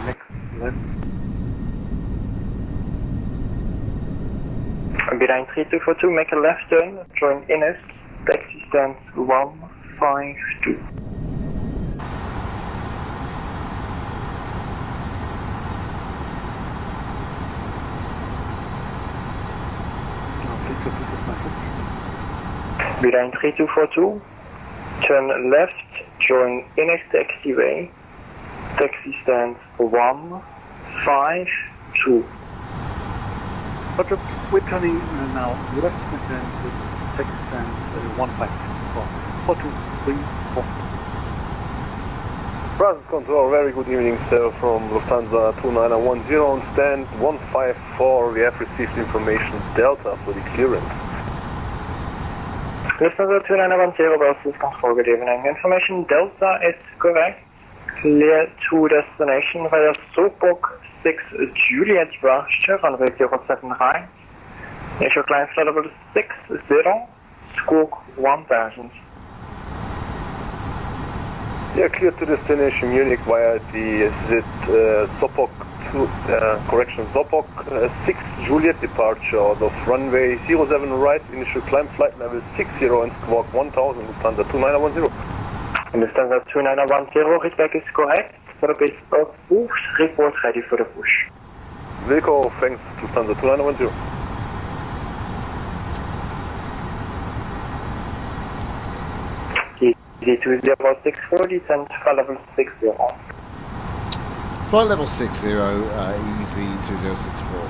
next left. Beeline 3242, make a left turn, join Innes, taxi stand 152. Beeline 3242, turn left, join Innes taxiway, taxi stand 152. Roger, we're turning now left and then to taxi stand 154. 4234. Brussels Control, very good evening, sir, from Lufthansa 2910 on stand 154. We have received information Delta for the clearance. Lufthansa 2910, Brussels Control, good evening. Information Delta is correct. Clear to destination via Sopok 6 Juliet departure, runway 07 right. Initial climb flight level 60, squawk 1000. Yeah, clear to destination Munich via the Sopok 2, Sopok 6 Juliet departure out of runway 07 right, initial climb flight level 60 and squawk 1000, Lufthansa 2910. Lufthansa 2910, readback is correct. Setup is approved, report ready for the push. Wilco, thanks, Lufthansa 2910. EGGD descent flight level 60. Flight level 60, easy 2064.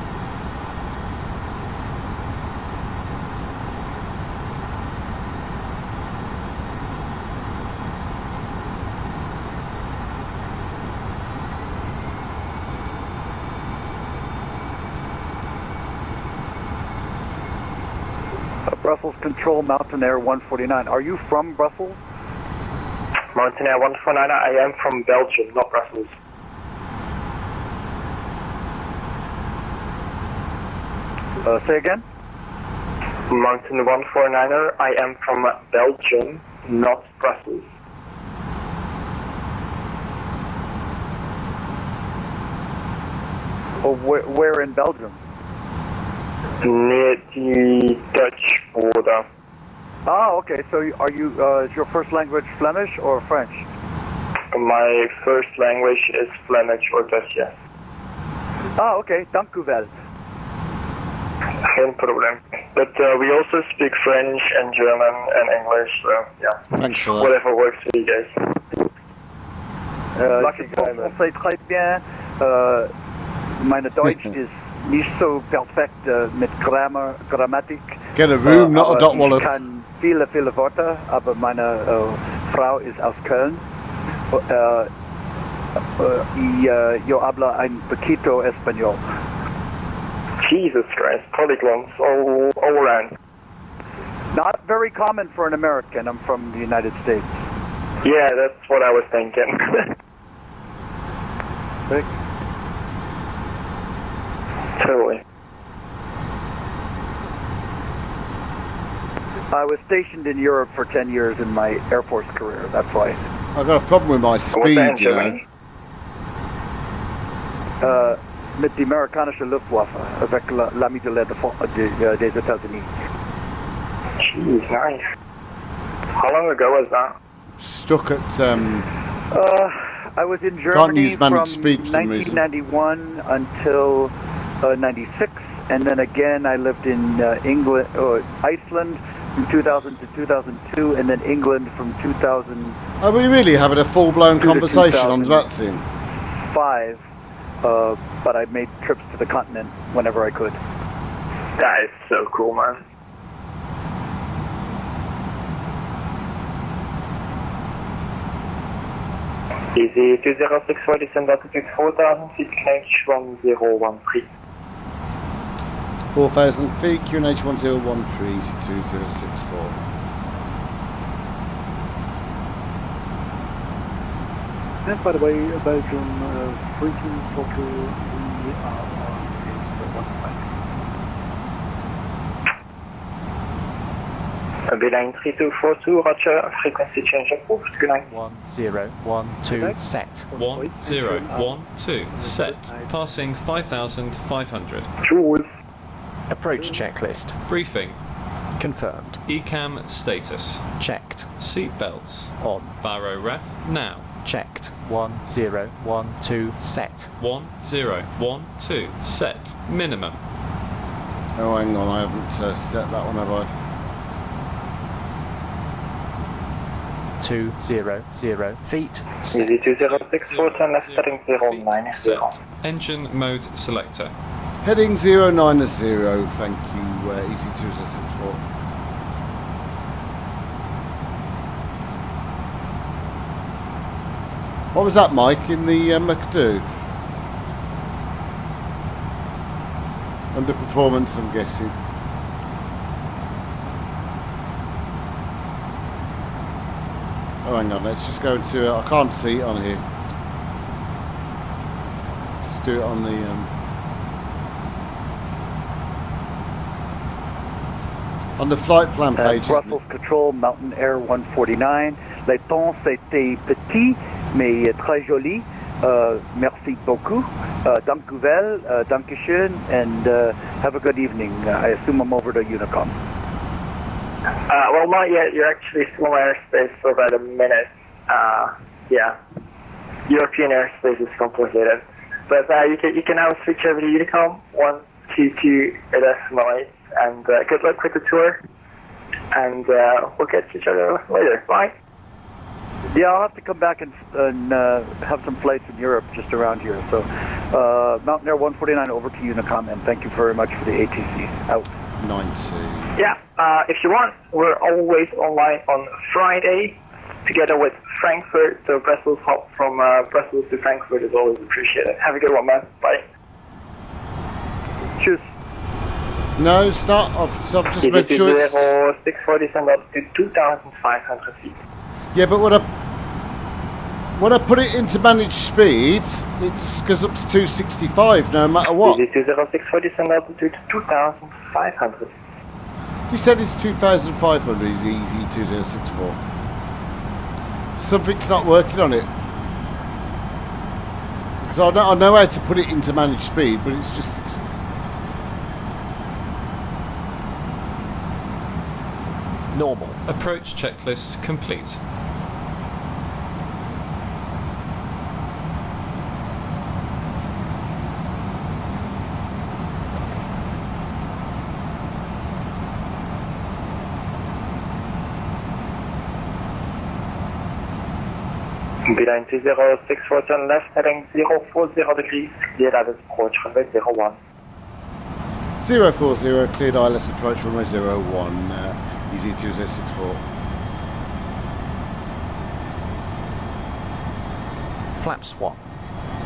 Brussels Control, Mountain Air 149. Are you from Brussels? Mountain Air 149, I am from Belgium, not Brussels. Say again? Mountain 149er, I am from Belgium, not Brussels. Oh, where in Belgium? Near the Dutch border. Oh, okay. So are you, is your first language Flemish or French? My first language is Flemish or Dutch, yes. Oh, okay. Dank u wel. No problem. But we also speak French and German and English, so yeah. Thanks for that. Whatever works for you guys. Lucky guy, man. Français très bien. Meine Deutsch ist nicht so perfekt mit Grammatik. Get a room, not a dot wallet. Ich kann viele Worte, aber meine Frau ist aus Köln. Yo habla un poquito español. Jesus Christ, polyglots all around. Not very common for an American. I'm from the United States. Yeah, that's what I was thinking. Totally. I was stationed in Europe for 10 years in my Air Force career. That's why. I've got a problem with my speed, you know. Mit die amerikanische Luftwaffe, avec l'ami de l'air des États-Unis. Jeez, nice. How long ago was that? Stuck at. I was in Can't Germany use from managed speed for some reason. 1991 until 96, and then again I lived in England, Iceland from 2000 to 2002, and then England from 2000. Are we really having a full-blown conversation on Vatsim? 5, but I made trips to the continent whenever I could. That is so cool, man. Easy 206 descend altitude 4000 feet, QNH 1013. 4,000 feet, QNH 1013, C2064. And by the way, Belgium 1342, we are on Beeline 3242, Roger, frequency change approved, good night. 1012 set. 1012 set. Passing 5,500. Jules. Approach checklist. Briefing. Confirmed. ECAM status. Checked. Seat belts. On. Baro ref now. Checked. 1012 set. 1012 set. Minimum. Oh, hang on, I haven't set that one, have I? 200 feet. Easy 206, 410 left, heading 090. Set. Engine mode selector. Heading 090, thank you, Easy 2064. What was that, Mike, in the McDo? Underperformance, I'm guessing. Oh, hang on, let's just go into I can't see it on here. Let's do it on the flight plan page. Brussels Control, Mountain Air 149. Les temps c'était petit, mais très joli. Merci beaucoup. Dankjewel, dankeschön, and have a good evening. I assume I'm over to Unicom. Well, not yet. You're actually still in airspace for about a minute. Yeah. European airspace is complicated. But you can now switch over to Unicom 122 decimal, and good luck with the tour. And we'll catch each other later. Bye. Yeah, I'll have to come back and have some flights in Europe just around here. So, Mountain Air 149 over to Unicom, and thank you very much for the ATC. Out. 90. Yeah, if you want, we're always online on Friday together with Frankfurt. So Brussels hop from Brussels to Frankfurt is always appreciated. Have a good one, man. Bye. Cheers. No, start off. So I've just made sure it's 640 send up to 2,500 feet. Yeah, but when I put it into managed speeds, it just goes up to 265 no matter what. 20640 send altitude to 2,500. He said it's 2,500 is easy 2064. Something's not working on it. Because I know how to put it into managed speed, but it's just... Normal. Approach checklist complete. Beeline 206 turn left, heading 040 degrees, cleared ILS approach runway 01. 040, cleared ILS approach runway 01, easy 2064. Flaps 1.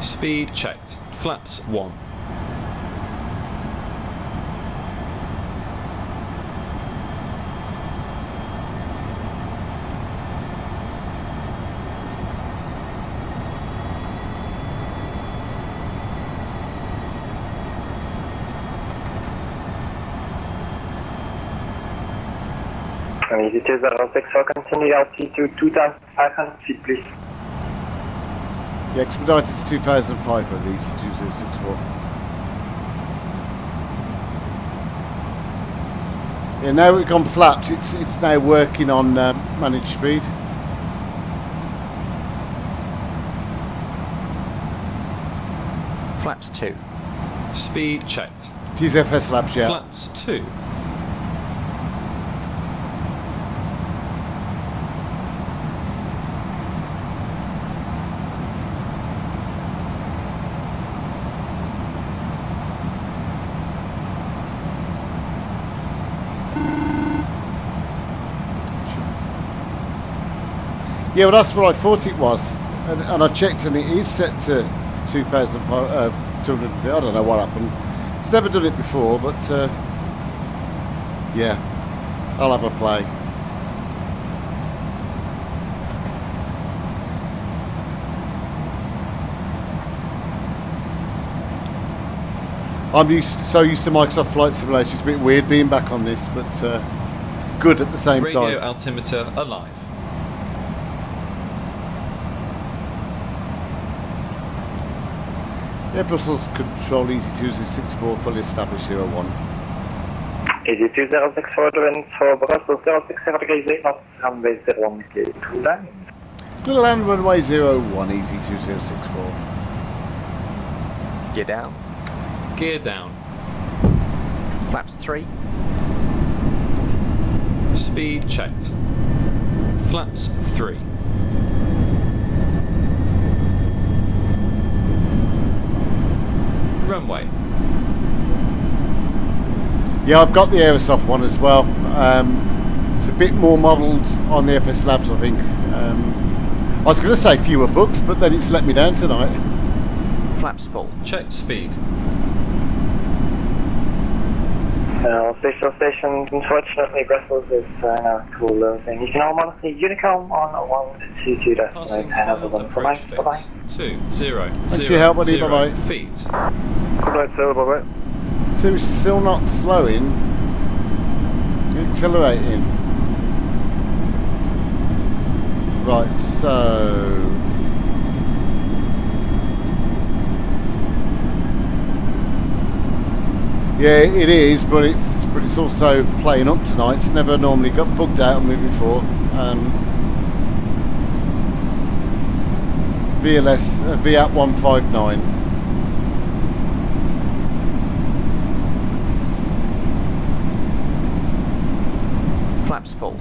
Speed checked. Flaps 1. EG206, continue altitude 2,500 feet, please. Yeah, expedited to 2005 at least, 2064. Yeah, now we've gone flaps, it's now working on managed speed. Flaps 2. Speed checked. It is FSLABS, yeah. Flaps 2. Yeah, well, that's what I thought it was, and I checked, and it is set to 2,500. I don't know what happened. It's never done it before, but yeah, I'll have a play. I'm so used to Microsoft Flight Simulator. It's a bit weird being back on this, but good at the same time. Radio altimeter alive. Yeah, Brussels control EG264 fully established 01. EG206 for Brussels 06 grisé, runway 01 to land. To land runway 01, EG2064. Gear down. Gear down. Flaps 3. Speed checked. Flaps 3. Runway. Yeah, I've got the Aerosoft one as well. It's a bit more modelled on the FSLABS, I think. I was going to say fewer books, but then it's let me down tonight. Flaps full. Check speed. Station, unfortunately Brussels is now cool thing. You can all monitor Unicom on 122 Passing decimal final 10 approach fix. fix. Bye-bye. 20 Thanks for your help, buddy. Bye-bye. feet. Good night, sir. Bye-bye. So it's still not slowing. Accelerating. Right, so... Yeah, it is, but it's also playing up tonight. It's never normally got bugged out on me before. VLS VAP 159. Flaps full.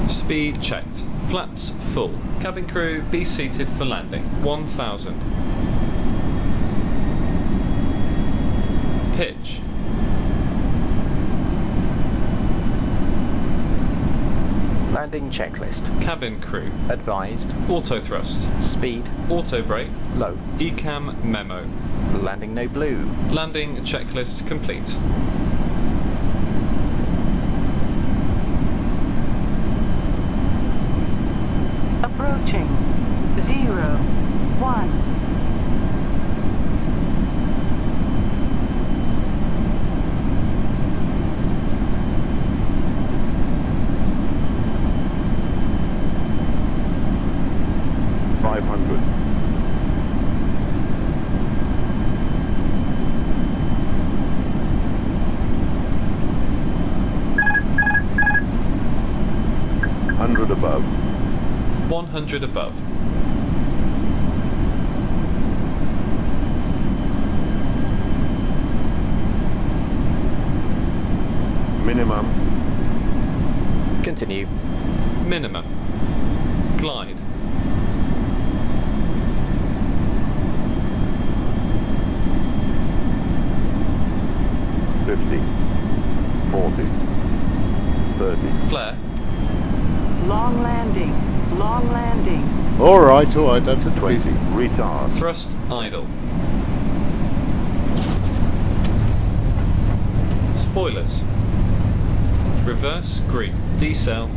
Speed checked. Flaps full. Cabin crew, be seated for landing. 1000. Pitch. Landing checklist. Cabin crew. Advised. Auto thrust. Speed. Auto brake. Low. ECAM memo. Landing no blue. Landing checklist complete. Approaching 01. Above. 100 above. Minimum. Continue. Minimum. Glide. $50, $40, $30. Flare. Long landing. Long landing. All right, that's a 20, piece. retard. Thrust idle. Spoilers. Reverse green. Decel.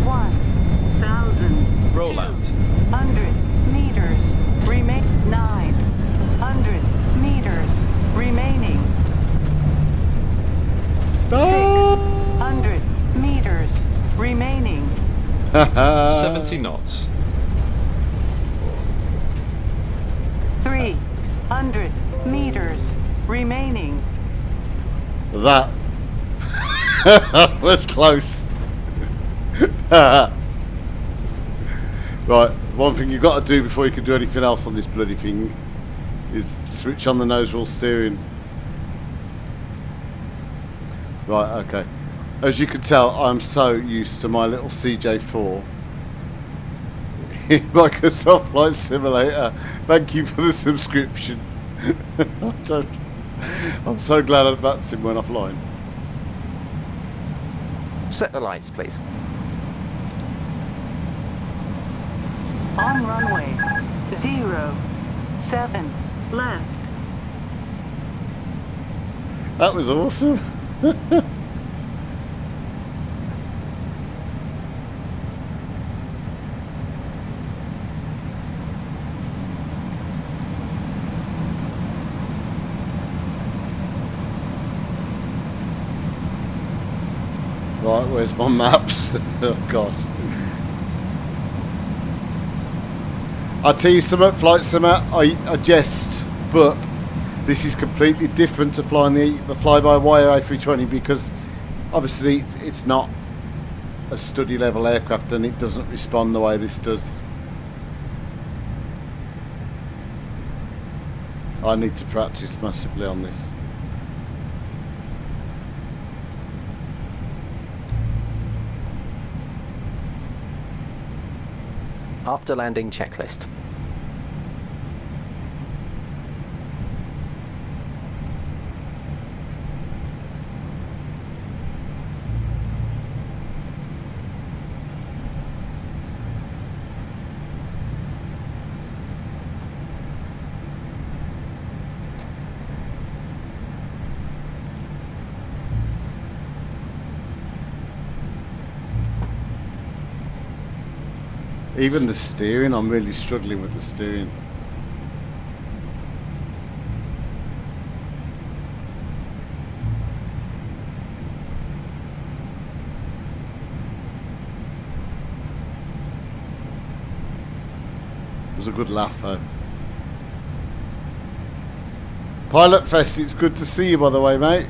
1,000. Roll out. 100 meters. Remain 900 meters remaining. Stop. 600 meters remaining. 70 knots. 300 meters remaining. That was close. Right, one thing you've got to do before you can do anything else on this bloody thing is switch on the nose wheel steering. Right, okay. As you can tell, I'm so used to my little CJ4 in Microsoft Flight Simulator. Thank you for the subscription. I'm so glad that Vatsim went offline. Set the lights, please. On runway 07 left. That was awesome. Right, where's my maps? Oh God. I'll tell you something, Flight Simmer, I jest, but this is completely different to flying the fly-by-wire A320 because obviously it's not a study level aircraft and it doesn't respond the way this does. I need to practice massively on this. After landing checklist. Even the steering, I'm really struggling with the steering. It was a good laugh though. Pilot Fest, it's good to see you by the way, mate.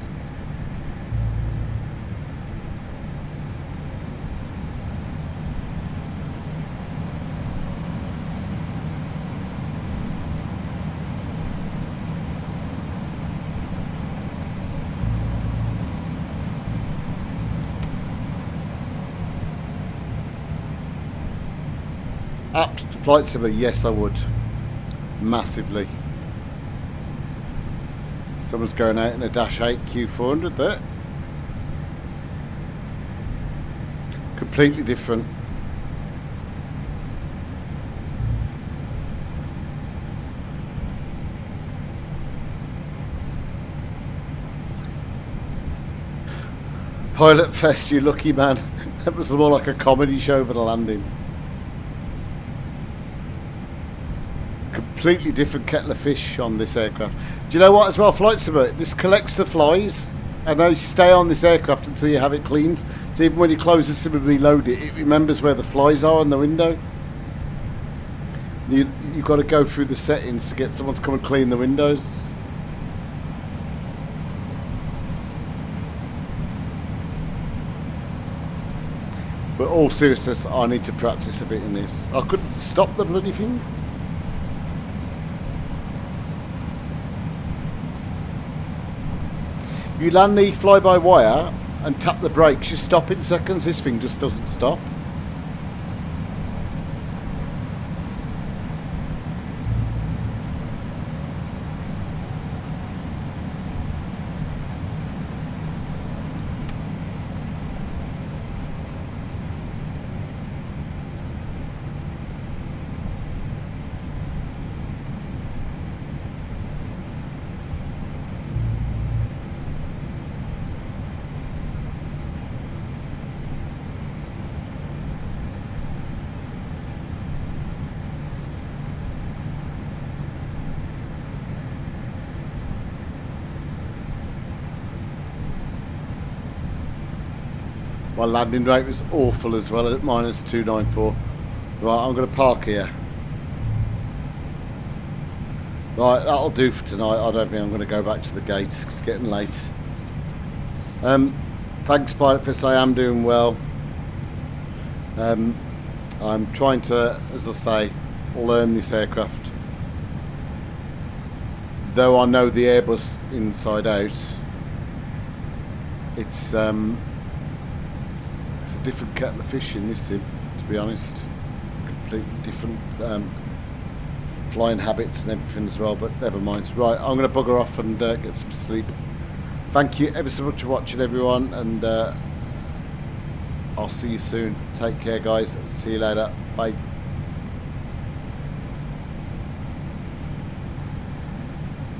Flight Simmer, yes I would. Massively. Someone's going out in a Dash 8 Q400 there. Completely different. Pilot Fest, you lucky man. That was more like a comedy show for the landing. Completely different kettle of fish on this aircraft. Do you know what as well, Flight Simmer? This collects the flies and they stay on this aircraft until you have it cleaned. So even when you close the sim and reload it, it remembers where the flies are on the window. You've got to go through the settings to get someone to come and clean the windows. But all seriousness, I need to practice a bit in this. I couldn't stop the bloody thing. You land the fly-by-wire and tap the brakes, you stop in seconds, this thing just doesn't stop. My landing rate was awful as well at minus 294. Right, I'm going to park here. Right, that'll do for tonight. I don't think I'm going to go back to the gate. It's getting late. Thanks, Pilot Fist. I am doing well. I'm trying to, as I say, learn this aircraft. Though I know the Airbus inside out, it's a different kettle of fish in this sim, to be honest. Completely different flying habits and everything as well, but never mind. Right, I'm going to bugger off and get some sleep. Thank you ever so much for watching, everyone, and I'll see you soon. Take care, guys. See you later. Bye.